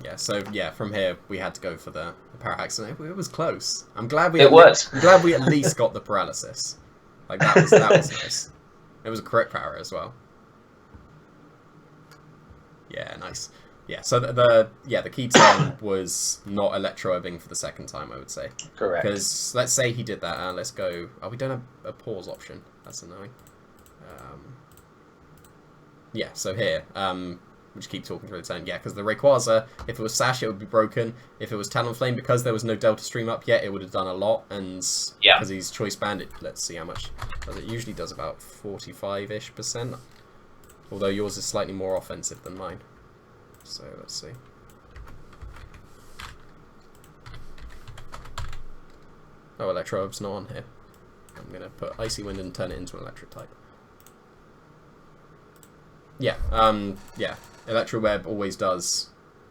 Yeah. So yeah, from here we had to go for the Parallax, and it was close. I'm glad we. I'm glad we at least got the paralysis. Like that was nice. It was a correct power as well. Yeah, nice. Yeah, so the key turn was not Electro-Ebbing for the second time, I would say. Correct. Because let's say he did that, let's go... Oh, we don't have a pause option. That's annoying. Yeah, so here, we just keep talking through the turn. Yeah, because the Rayquaza, if it was Sash, it would be broken. If it was Talonflame, because there was no Delta Stream up yet, it would have done a lot. And because he's Choice Bandit, let's see how much. It usually does about 45-ish%. Although yours is slightly more offensive than mine. So, let's see. Oh, Electro-Ebb's not on here. I'm going to put Icy Wind and turn it into an Electric type. Yeah, yeah. Electro-Web always does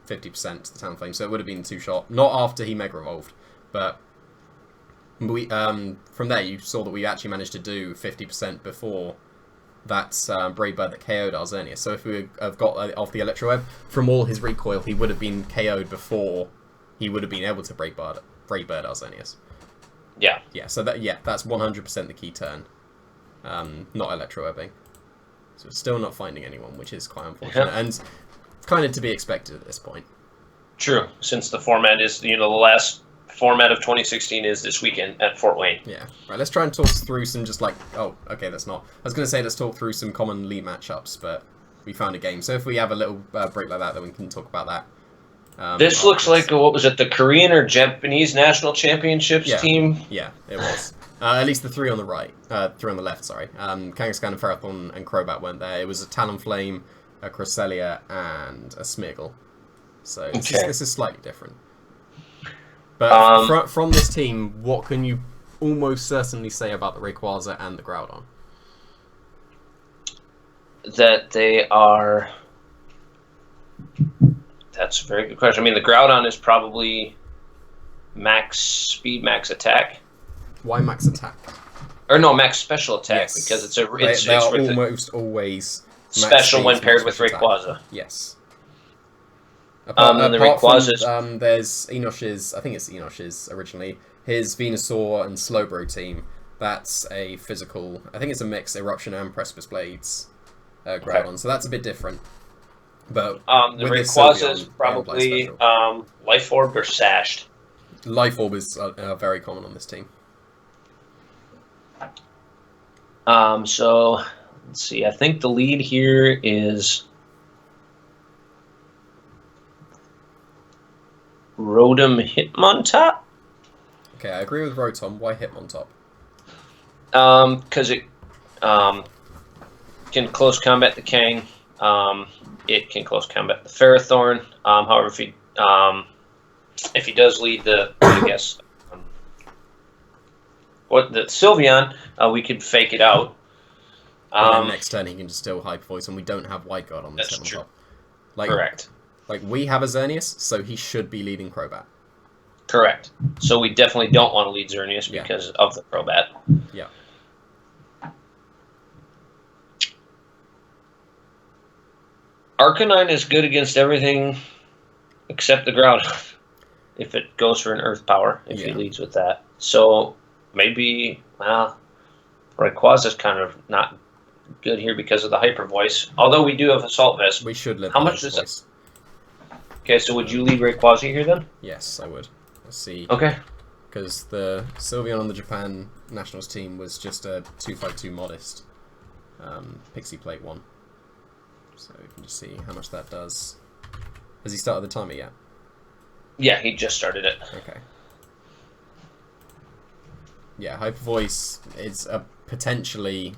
50% to the Talonflame, so it would have been 2-shot. Not after he Mega Evolved, but we from there you saw that we actually managed to do 50% before that Brave Bird that KO'd our Xerneas. So if we have got off the Electro-Web, from all his recoil, he would have been KO'd before he would have been able to Brave Bird our Xerneas. Yeah. Yeah, so that's 100% the key turn. Not Electro-Webbing. So still not finding anyone, which is quite unfortunate. And kind of to be expected at this point. True, since the format is, the last format of 2016 is this weekend at Fort Wayne. Yeah. Right, let's try and talk through some just like... Oh, okay, that's not... I was going to say let's talk through some common league matchups, but we found a game. So if we have a little break like that, then we can talk about that. This looks like, what was it, the Korean or Japanese National Championships team? Yeah, it was. At least the three on the right. Three on the left, sorry. Kangaskhan and Ferrothorn and Crobat weren't there. It was a Talonflame, a Cresselia, and a Smeargle. So this is slightly different. But from this team, what can you almost certainly say about the Rayquaza and the Groudon? That they are... That's a very good question. I mean, the Groudon is probably max speed, max attack. Why max attack? Or no, max special attack, yes. because it's they are almost always special when paired with Rayquaza. Yes. And the Rayquaza's... there's Enosh's, I think it's Enosh's originally, his Venusaur and Slowbro team. That's a physical, I think it's a mix, Eruption and Precipice Blades Groudon, okay. So that's a bit different. But the Rayquaza is probably Life Orb or Sashed. Life Orb is very common on this team. So, let's see. I think the lead here is Rotom Hitmontop. Okay, I agree with Rotom. Why Hitmontop? Because it can close combat the Kang. It can close combat the Ferrothorn. However, if he does lead the, I guess, the Sylveon, we could fake it out. And then next turn he can just still Hyper Voice, and we don't have White Guard on this That's true. Hitmontop. Like, correct. Like, we have a Xerneas, so he should be leading Crobat. Correct. So we definitely don't want to lead Xerneas because of the Crobat. Yeah. Arcanine is good against everything except the Groudon. If it goes for an Earth Power, if he leads with that. So maybe, Rayquaza's kind of not good here because of the Hyper Voice. Although we do have Assault Vest. We should live. How much is it? Okay, so would you lead Rayquaza here then? Yes, I would. Let's see. Okay. Because the Sylveon on the Japan Nationals team was just a 252 modest Pixie Plate one. So we can just see how much that does. Has he started the timer yet? Yeah, he just started it. Okay. Yeah, Hyper Voice is a potentially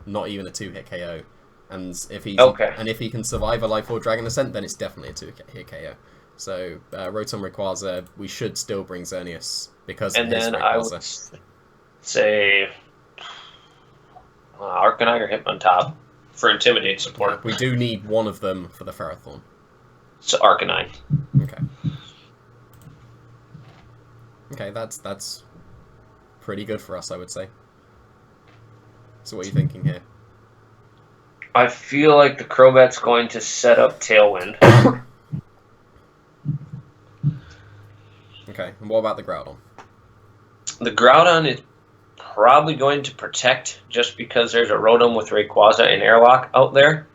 not even a 2-hit KO. And if he can survive a Life Orb Dragon Ascent, then it's definitely a 2-hit KO. So Rotom Rayquaza, we should still bring Xerneas because of his Rayquaza. I would say Arcanine or Hitmontop for Intimidate support. Yeah, we do need one of them for the Ferrothorn. So Arcanine. Okay. Okay, that's pretty good for us, I would say. So what are you thinking here? I feel like the Crobat's going to set up Tailwind. Okay, and what about the Groudon? The Groudon is probably going to protect just because there's a Rotom with Rayquaza and Airlock out there.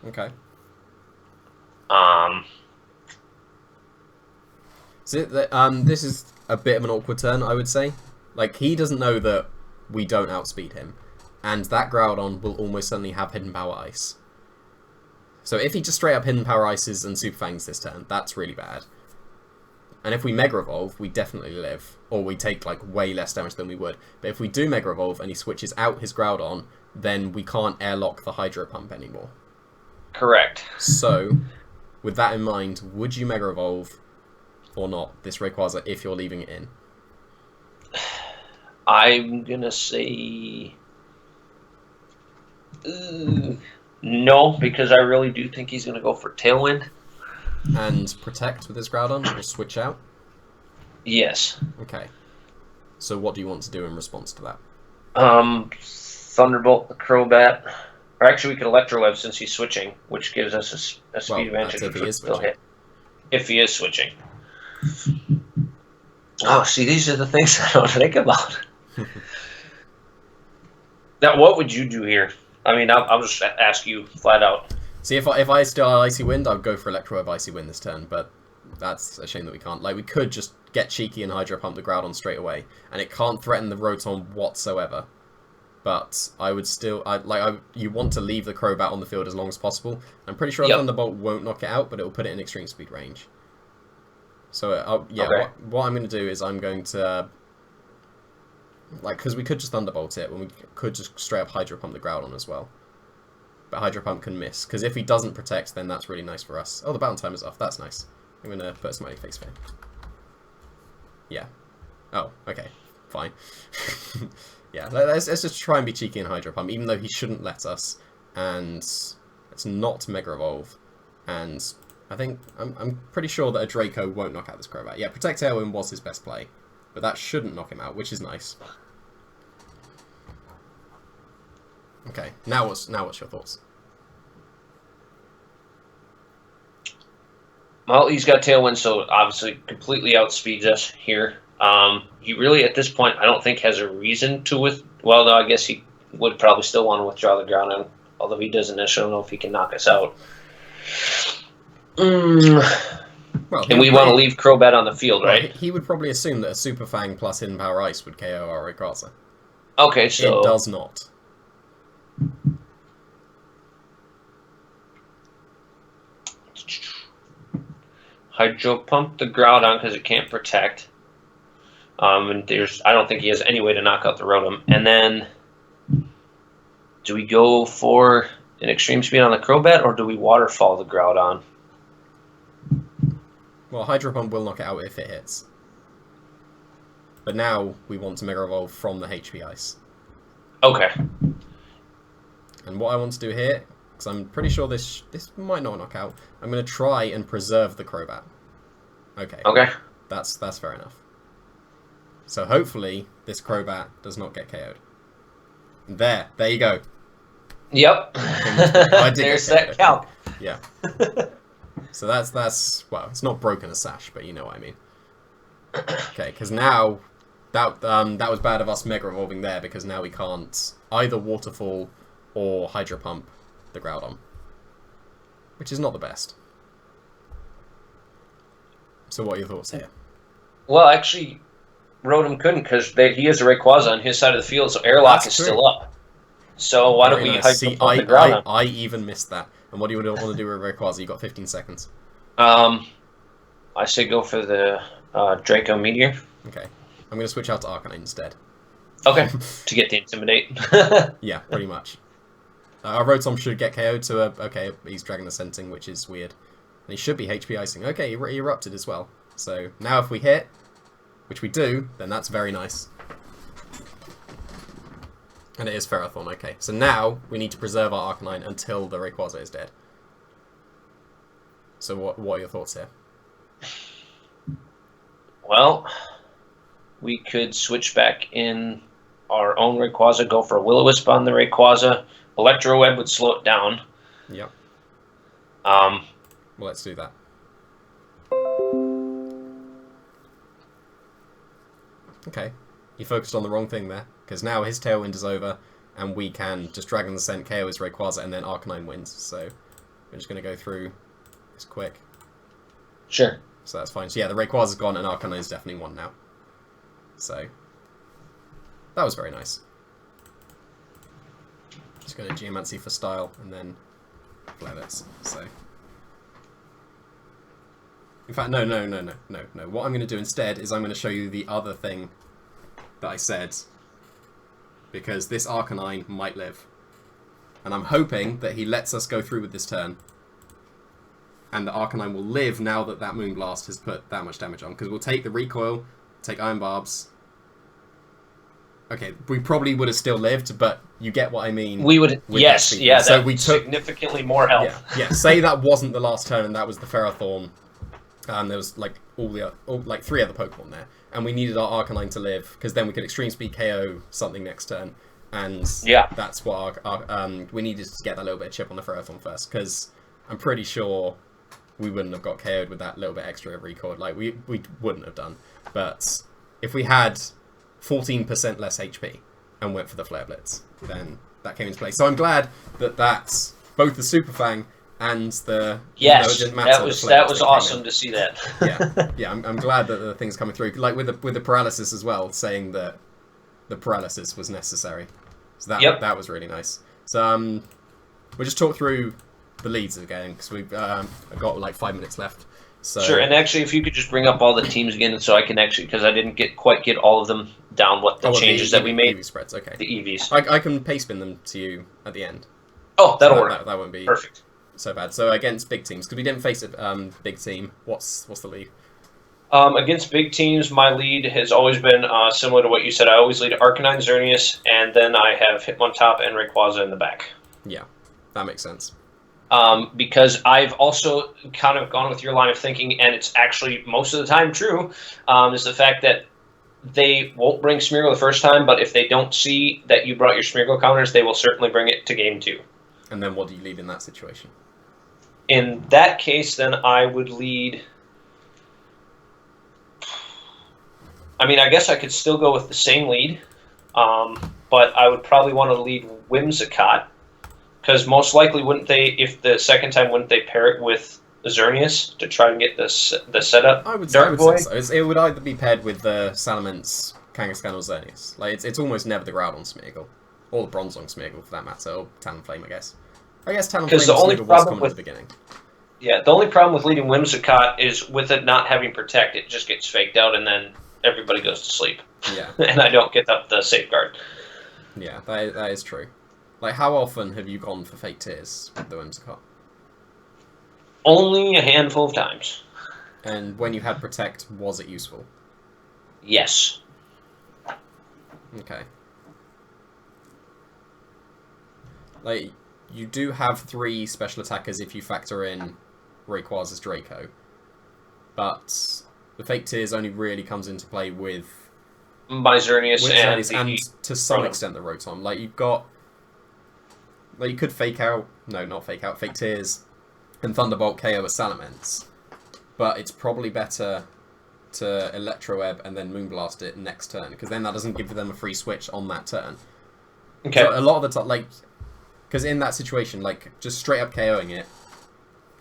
Okay. So this is a bit of an awkward turn, I would say. Like, he doesn't know that we don't outspeed him. And that Groudon will almost certainly have Hidden Power Ice. So if he just straight up Hidden Power Ices and Super Fangs this turn, that's really bad. And if we Mega Evolve, we definitely live. Or we take, like, way less damage than we would. But if we do Mega Evolve and he switches out his Groudon, then we can't airlock the Hydro Pump anymore. Correct. So, with that in mind, would you Mega Evolve or not this Rayquaza if you're leaving it in? I'm gonna say no, because I really do think he's gonna go for Tailwind. And Protect with his Groudon or switch out? Yes. Okay. So what do you want to do in response to that? Thunderbolt the Crobat. Or actually, we could Electro Web since he's switching, which gives us a speed advantage. If he is switching. Hit. If he is switching. Oh, see, these are the things I don't think about. Now, what would you do here? I mean, I'll just ask you flat out. See, if I still had Icy Wind, I'd go for Electro Web Icy Wind this turn, but that's a shame that we can't. Like, we could just get cheeky and Hydro Pump the Groudon straight away, and it can't threaten the Rotom whatsoever. But I would still, you want to leave the Crobat on the field as long as possible. I'm pretty sure Thunderbolt won't knock it out, but it will put it in extreme speed range. So, okay. What I'm going to do is I'm going to, because we could just Thunderbolt it, and we could just straight up Hydro Pump the Groudon as well. But Hydro Pump can miss, because if he doesn't protect, then that's really nice for us. Oh, the battle timer's off, that's nice. I'm going to put a smiley face for him. Yeah. Oh, okay. Fine. Yeah, let's just try and be cheeky and Hydro Pump, even though he shouldn't let us. And it's not Mega Evolve. And I think, I'm pretty sure that a Draco won't knock out this Crobat. Yeah, Protect Tailwind was his best play. But that shouldn't knock him out, which is nice. Okay, now what's your thoughts? Well, he's got Tailwind, so obviously completely outspeeds us here. He really, at this point, I don't think has a reason to well, no, I guess he would probably still want to withdraw the Groudon, although he doesn't necessarily know if he can knock us out. Well, and we want to leave Crobat on the field, right? He would probably assume that a Super Fang plus Hidden Power Ice would KO our Rayquaza. Okay, so... It does not. Hydro Pump the Groudon because it can't protect. And I don't think he has any way to knock out the Rotom. And then, do we go for an Extreme Speed on the Crobat, or do we Waterfall the Groudon? Well, Hydro Pump will knock it out if it hits. But now we want to Mega Evolve from the HP Ice. Okay. And what I want to do here, because I'm pretty sure this might not knock out, I'm going to try and preserve the Crobat. Okay. Okay. That's fair enough. So hopefully this Crobat does not get KO'd. There you go. Yep. I did There's that count. Yeah. So that's well, it's not broken a sash, but you know what I mean. Okay, because now that was bad of us Mega Evolving there, because now we can't either Waterfall or Hydro Pump the Groudon, which is not the best. So what are your thoughts here? Well, actually, Rotom couldn't because he has a Rayquaza on his side of the field, so Airlock is still up. So why don't we Hydro Pump the Groudon? I even missed that. And what do you want to do with Rayquaza? You got 15 seconds. I say go for the Draco Meteor. Okay. I'm going to switch out to Arcanine instead. Okay. To get the Intimidate. Yeah, pretty much. Our Rotom should get KO'd to a... Okay, he's Dragon Ascending, which is weird. And he should be HP Icing. Okay, he erupted as well. So now if we hit, which we do, then that's very nice. And it is Ferrothorn, okay. So now we need to preserve our Arcanine until the Rayquaza is dead. So what are your thoughts here? Well, we could switch back in our own Rayquaza, go for a Will-O-Wisp on the Rayquaza. Electro Web would slow it down. Yep. Well, let's do that. Okay. He focused on the wrong thing there, because now his Tailwind is over, and we can just Dragon Ascent, KO his Rayquaza, and then Arcanine wins. So we're just going to go through this quick. Sure. So that's fine. So yeah, the Rayquaza's gone, and Arcanine's definitely won now. So that was very nice. Just going to Geomancy for style, and then Flevets. So in fact, no. What I'm going to do instead is I'm going to show you the other thing that I said, because this Arcanine might live. And I'm hoping that he lets us go through with this turn, and the Arcanine will live now that that Moonblast has put that much damage on, because we'll take the Recoil, take Iron Barbs. Okay, we probably would have still lived, but you get what I mean. We would, yes, yeah, so we took significantly more health. Yeah, say that wasn't the last turn, and that was the Ferrothorn, and there was like like 3 other Pokemon there, and we needed our Arcanine to live, because then we could Extreme Speed KO something next turn, and that's what we needed to get that little bit of chip on the Ferrothorn first, because I'm pretty sure we wouldn't have got KO'd with that little bit extra of recoil. Like, we wouldn't have done. But if we had 14% less HP and went for the Flare Blitz, then that came into play. So I'm glad that that's both the Super Fang and the... Yes, that was awesome to see that. Yeah, I'm glad that the thing's coming through. Like with the paralysis as well, saying that the paralysis was necessary. So that was really nice. So we'll just talk through the leads again, because we've got like 5 minutes left. So sure, and actually, if you could just bring up all the teams again, so I can actually, because I didn't quite get all of them down, what the changes that we made. EV spreads, okay. The EVs. I can paste spin them to you at the end. Oh, that'll work. That won't be perfect. So bad. So against big teams, because we didn't face a big team. What's the lead? Against big teams, my lead has always been similar to what you said. I always lead Arcanine, Xerneas, and then I have Hitmontop and Rayquaza in the back. Yeah, that makes sense. Because I've also kind of gone with your line of thinking, and it's actually most of the time true, is the fact that they won't bring Smeargle the first time, but if they don't see that you brought your Smeargle counters, they will certainly bring it to game 2. And then what do you lead in that situation? In that case, then I would lead... I mean, I guess I could still go with the same lead, but I would probably want to lead Whimsicott, because most likely wouldn't they, if the second time, wouldn't they pair it with Xerneas to try and get the setup? I would say so. It would either be paired with the Salamence, Kangaskhan, or Xerneas. Like, it's almost never the Groudon Smeargle, or the Bronzong Smeargle for that matter, or Talonflame, I guess. I guess Talonflame was common at the beginning. Yeah, the only problem with leading Whimsicott is with it not having Protect, it just gets faked out, and then everybody goes to sleep. Yeah. And I don't get up the Safeguard. Yeah, that is true. Like, how often have you gone for fake tears with the Whimsicott? Only a handful of times. And when you had Protect, was it useful? Yes. Okay. Like, you do have 3 special attackers if you factor in Rayquaza's Draco. But the fake tears only really comes into play with Xerneas and to some extent the Rotom. Like, you've got... Like, you could fake out... No, not fake out. Fake tears and Thunderbolt KO a Salamence. But it's probably better to Electro Web and then Moonblast it next turn, because then that doesn't give them a free switch on that turn. Okay. So a lot of the time, like... Because in that situation, like, just straight up KOing it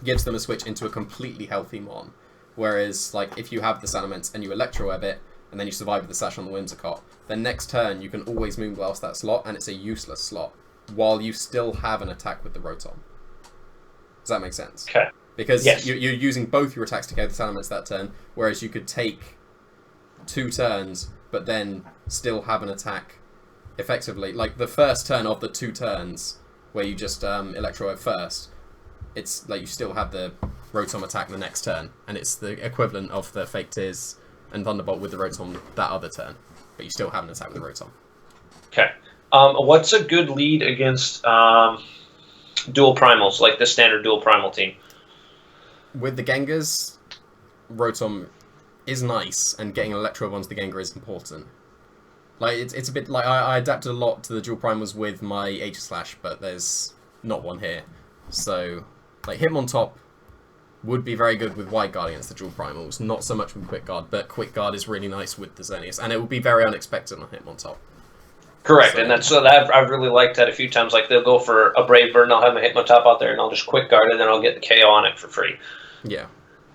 gives them a switch into a completely healthy Mon. Whereas, like, if you have the Salamence and you Electro Web it, and then you survive with the Sash on the Whimsicott, then next turn you can always Moonblast that slot, and it's a useless slot, while you still have an attack with the Rotom. Does that make sense? Okay. Because yes. you're using both your attacks to KO the Salamence that turn, whereas you could take 2 turns, but then still have an attack effectively. Like, the first turn of the 2 turns, where you just Electro Web first, it's like you still have the Rotom attack the next turn, and it's the equivalent of the Fake Tears and Thunderbolt with the Rotom that other turn, but you still have an attack with the Rotom. Okay. What's a good lead against dual primals, like the standard dual primal team? With the Gengars, Rotom is nice, and getting an Electro onto the Gengar is important. Like, it's a bit like I adapted a lot to the dual primals with my Aegislash, but there's not one here. So, like, Hitmontop would be very good with Wide Guard against the dual primals, not so much with Quick Guard, but Quick Guard is really nice with the Xerneas, and it would be very unexpected on Hitmontop. Correct, so, and that's I've really liked that a few times. Like, they'll go for a Brave Bird, and I'll have my Hitmontop out there, and I'll just Quick Guard, and then I'll get the KO on it for free. Yeah,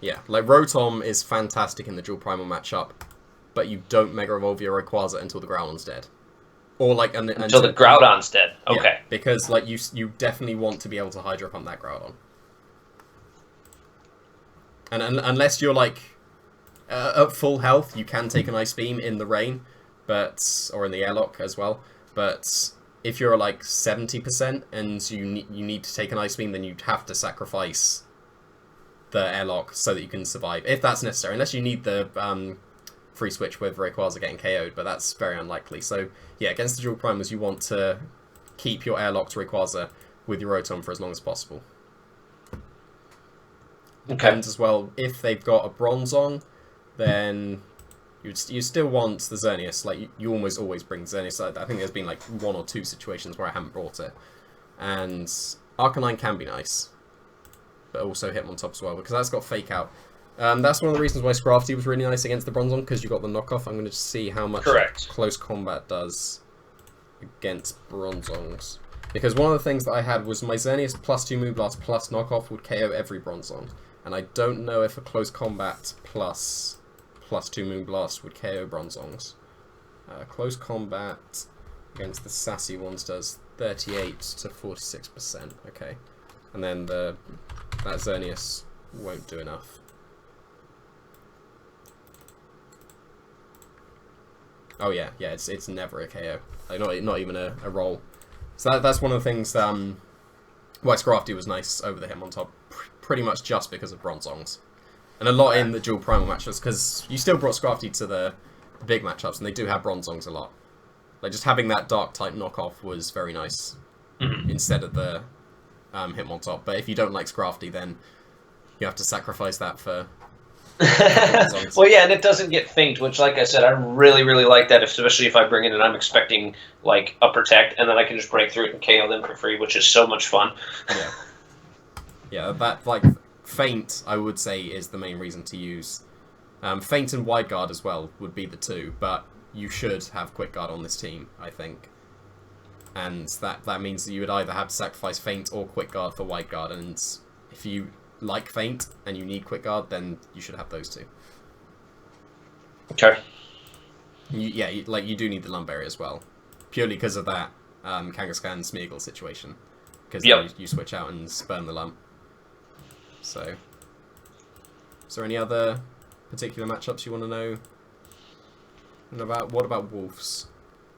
yeah. Like, Rotom is fantastic in the dual primal matchup, but you don't Mega Evolve your Rayquaza until the Groudon's dead. Or, like, until the Groudon's dead. Okay. Yeah, because, like, you definitely want to be able to Hydro Pump that Groudon. And unless you're, like, at full health, you can take an Ice Beam in the rain, or in the airlock as well. But if you're, like, 70% and you need to take an Ice Beam, then you'd have to sacrifice the airlock so that you can survive, if that's necessary. Unless you need the free switch with Rayquaza getting KO'd, but that's very unlikely. So, yeah, against the dual primals, you want to keep your airlocked Rayquaza with your Rotom for as long as possible. Okay. And as well, if they've got a Bronzong, then you still want the Xerneas. Like, you almost always bring Xerneas. I think there's been, like, 1 or 2 situations where I haven't brought it. And Arcanine can be nice, but also Hitmontop as well, because that's got Fake Out. That's one of the reasons why Scrafty was really nice against the Bronzong, because you got the knockoff. I'm going to just see how much close combat does against Bronzongs. Because one of the things that I had was my Xerneas plus 2 Moonblast plus knockoff would KO every Bronzong. And I don't know if a close combat plus 2 Moonblast would KO Bronzongs. Close combat against the sassy ones does 38 to 46%. Okay. And then that Xerneas won't do enough. Oh yeah, it's never a KO. Like, not even a roll. So that's one of the things why Scrafty was nice over the Hitmontop, pretty much just because of Bronzongs. And a lot in the dual primal matchups, because you still brought Scrafty to the big matchups, and they do have Bronzongs a lot. Like, just having that Dark-type knockoff was very nice, instead of the Hitmontop. But if you don't like Scrafty, then you have to sacrifice that for... Well, yeah, and it doesn't get faint, which, like I said, I really, really like that, especially if I bring it and I'm expecting, like, a Protect, and then I can just break through it and KO them for free, which is so much fun. Yeah. Yeah, that, like, Faint, I would say, is the main reason to use. Faint and Wide Guard as well would be the 2, but you should have Quick Guard on this team, I think. And that means that you would either have to sacrifice Faint or Quick Guard for Wide Guard, and if you like Faint and you need Quick Guard, then you should have those 2. Okay. You do need the Lumberry as well, purely because of that Kangaskhan Smeargle situation, because you switch out and spurn the Lum. So, is there any other particular matchups you want to know about? What about Wolves?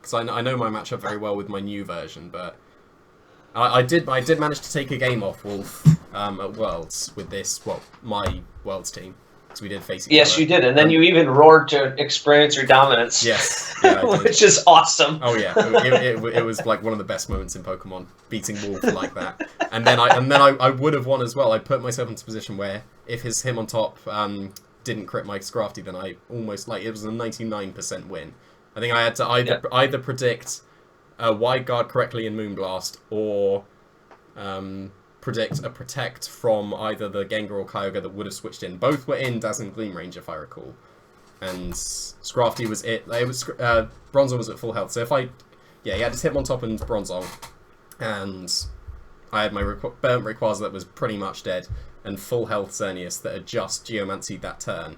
Because I know my matchup very well with my new version, but I did manage to take a game off Wolf at Worlds with my Worlds team. So we did face each other. Yes, you did, and then you even roared to experience your dominance. Yes, yeah, which is awesome. Oh yeah, it was like one of the best moments in Pokemon, beating Wolf like that. And then I would have won as well. I put myself into a position where if him on top didn't crit my Scrafty, then I almost it was a 99% win. I think I had to either predict a Wide Guard correctly in Moonblast or predict a Protect from either the Gengar or Kyogre that would have switched in. Both were in Dazzling Gleam range, if I recall. And Scrafty was it. It was Bronzong was at full health. So if he had his Hitmontop and Bronzong, and I had my Burnt Rayquaza that was pretty much dead, and full health Xerneas that had just Geomancied that turn.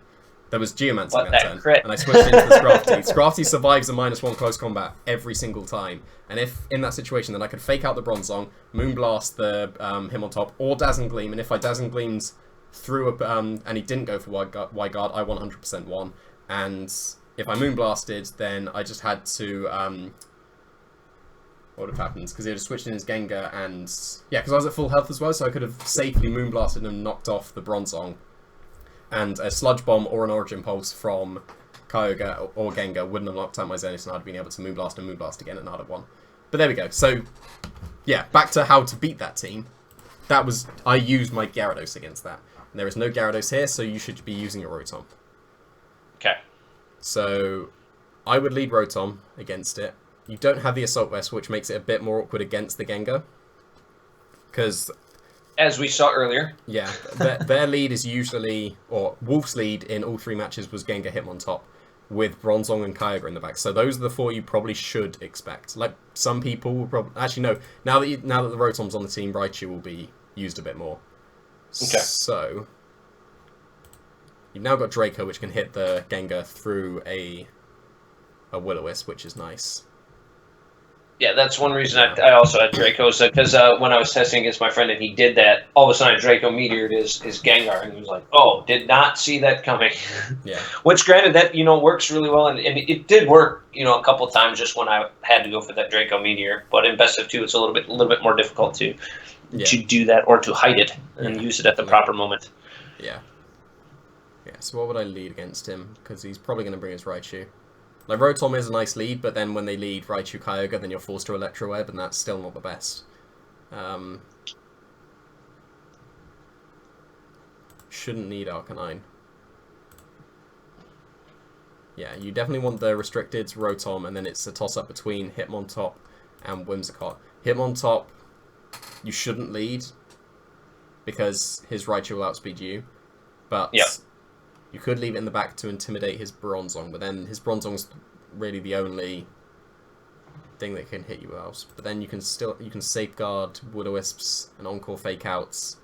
There was Geomancy that turn, crit. and I switched into the Scrafty. Scrafty survives a -1 close combat every single time, and if in that situation, then I could fake out the Bronzong, Moonblast the Hitmontop, or Dazzling Gleam, and if I Dazzling Gleamed through and he didn't go for Wide Guard, I 100% won. And if I Moonblasted, then I just had to what would have happened? Because he would have switched in his Gengar, and because I was at full health as well, so I could have safely Moonblasted and knocked off the Bronzong. And a Sludge Bomb or an Origin Pulse from Kyogre or Gengar wouldn't have knocked out my Xerneas, and I'd been able to Moonblast and Moonblast again, and I'd have won. But there we go. So, yeah, back to how to beat that team. I used my Gyarados against that. And there is no Gyarados here, so you should be using a Rotom. Okay. So, I would lead Rotom against it. You don't have the Assault Vest, which makes it a bit more awkward against the Gengar. Because... as we saw earlier. Yeah, their lead is usually... or Wolf's lead in all 3 matches was Gengar Hitmontop, with Bronzong and Kyogre in the back. So those are the 4 you probably should expect. Like, some people will probably... actually, no. Now that the Rotom's on the team, Raichu will be used a bit more. Okay. So... you've now got Draco, which can hit the Gengar through a Will-O-Wisp, which is nice. Yeah, that's one reason I also had Draco, because when I was testing against my friend and he did that, all of a sudden Draco meteored his Gengar, and he was like, oh, did not see that coming. Yeah. Which, granted, that, works really well, and it did work, a couple times just when I had to go for that Draco meteor, but in best of 2, it's a little bit more difficult to do that, or to hide it and use it at the proper moment. Yeah. Yeah, so what would I lead against him? Because he's probably going to bring his Raichu. Like, Rotom is a nice lead, but then when they lead Raichu Kyogre, then you're forced to Electro Web, and that's still not the best. Shouldn't need Arcanine. Yeah, you definitely want the restricted Rotom, and then it's a toss-up between Hitmontop and Whimsicott. Hitmontop, you shouldn't lead, because his Raichu will outspeed you, but... yeah. You could leave it in the back to intimidate his Bronzong, but then his Bronzong's really the only thing that can hit you else. But then you can safeguard Will-O-Wisps and Encore Fake Outs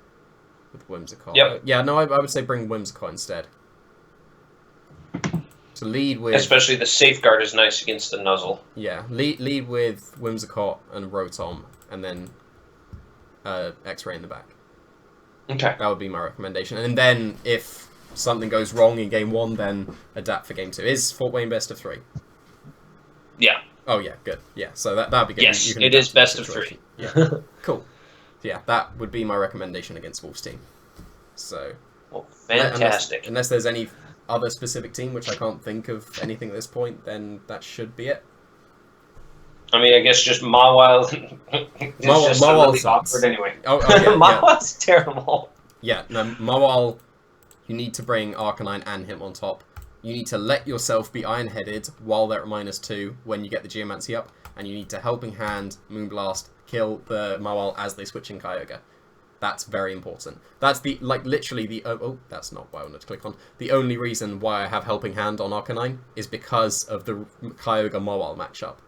with Whimsicott. Yep. Yeah, no, I would say bring Whimsicott instead. To lead with... especially the Safeguard is nice against the Nuzzle. Yeah, lead with Whimsicott and Rotom, and then X-Ray in the back. Okay. That would be my recommendation. And then if something goes wrong in game 1, then adapt for game 2. Is Fort Wayne best of 3? Yeah. Oh yeah, good. Yeah, so that'd be good. Yes, it is best of 3. Yeah, cool. Yeah, that would be my recommendation against Wolf's team. So, well, fantastic. Unless there's any other specific team, which I can't think of anything at this point, then that should be it. I mean, I guess just Mawile is just really awkward anyway. Oh yeah, Mawile's terrible. Yeah, no, Mawile, you need to bring Arcanine and Hitmontop. You need to let yourself be Iron-Headed while they're at -2 when you get the Geomancy up, and you need to Helping Hand, Moonblast, kill the Mawile as they switch in Kyogre. That's very important. That's literally the... Oh, that's not what I wanted to click on. The only reason why I have Helping Hand on Arcanine is because of the Kyogre-Mawile matchup.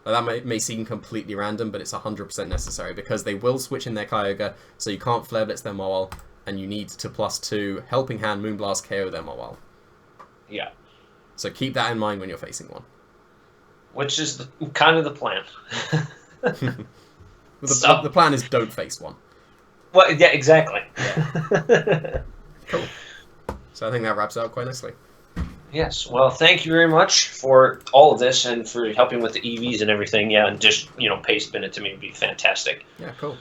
That may seem completely random, but it's 100% necessary, because they will switch in their Kyogre, so you can't Flare Blitz their Mawile, and you need to +2 Helping Hand, Moonblast, KO their Mawile. Yeah. So keep that in mind when you're facing one. Which is kind of the plan. The plan is don't face one. Well, yeah, exactly. Cool. So I think that wraps it up quite nicely. Yes. Well, thank you very much for all of this and for helping with the EVs and everything. Yeah, and just paste it to me would be fantastic. Yeah, cool.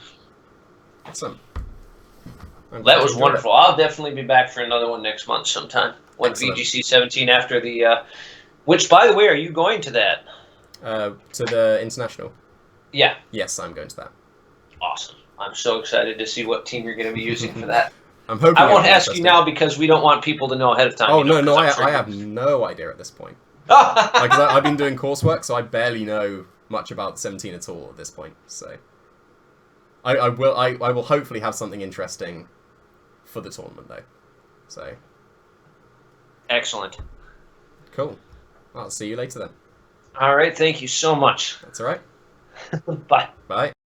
Awesome. That was wonderful. I'll definitely be back for another one next month sometime. When VGC 17 after the. Which, by the way, are you going to that? To the international. Yeah. Yes, I'm going to that. Awesome. I'm so excited to see what team you're going to be using for that. I'm hoping. I won't ask you now because we don't want people to know ahead of time. Oh no, I have no idea at this point. I've been doing coursework, so I barely know much about 17 at all at this point. So I will hopefully have something interesting for the tournament though. So excellent. Cool. I'll see you later then. All right. Thank you so much. That's all right. Bye. Bye.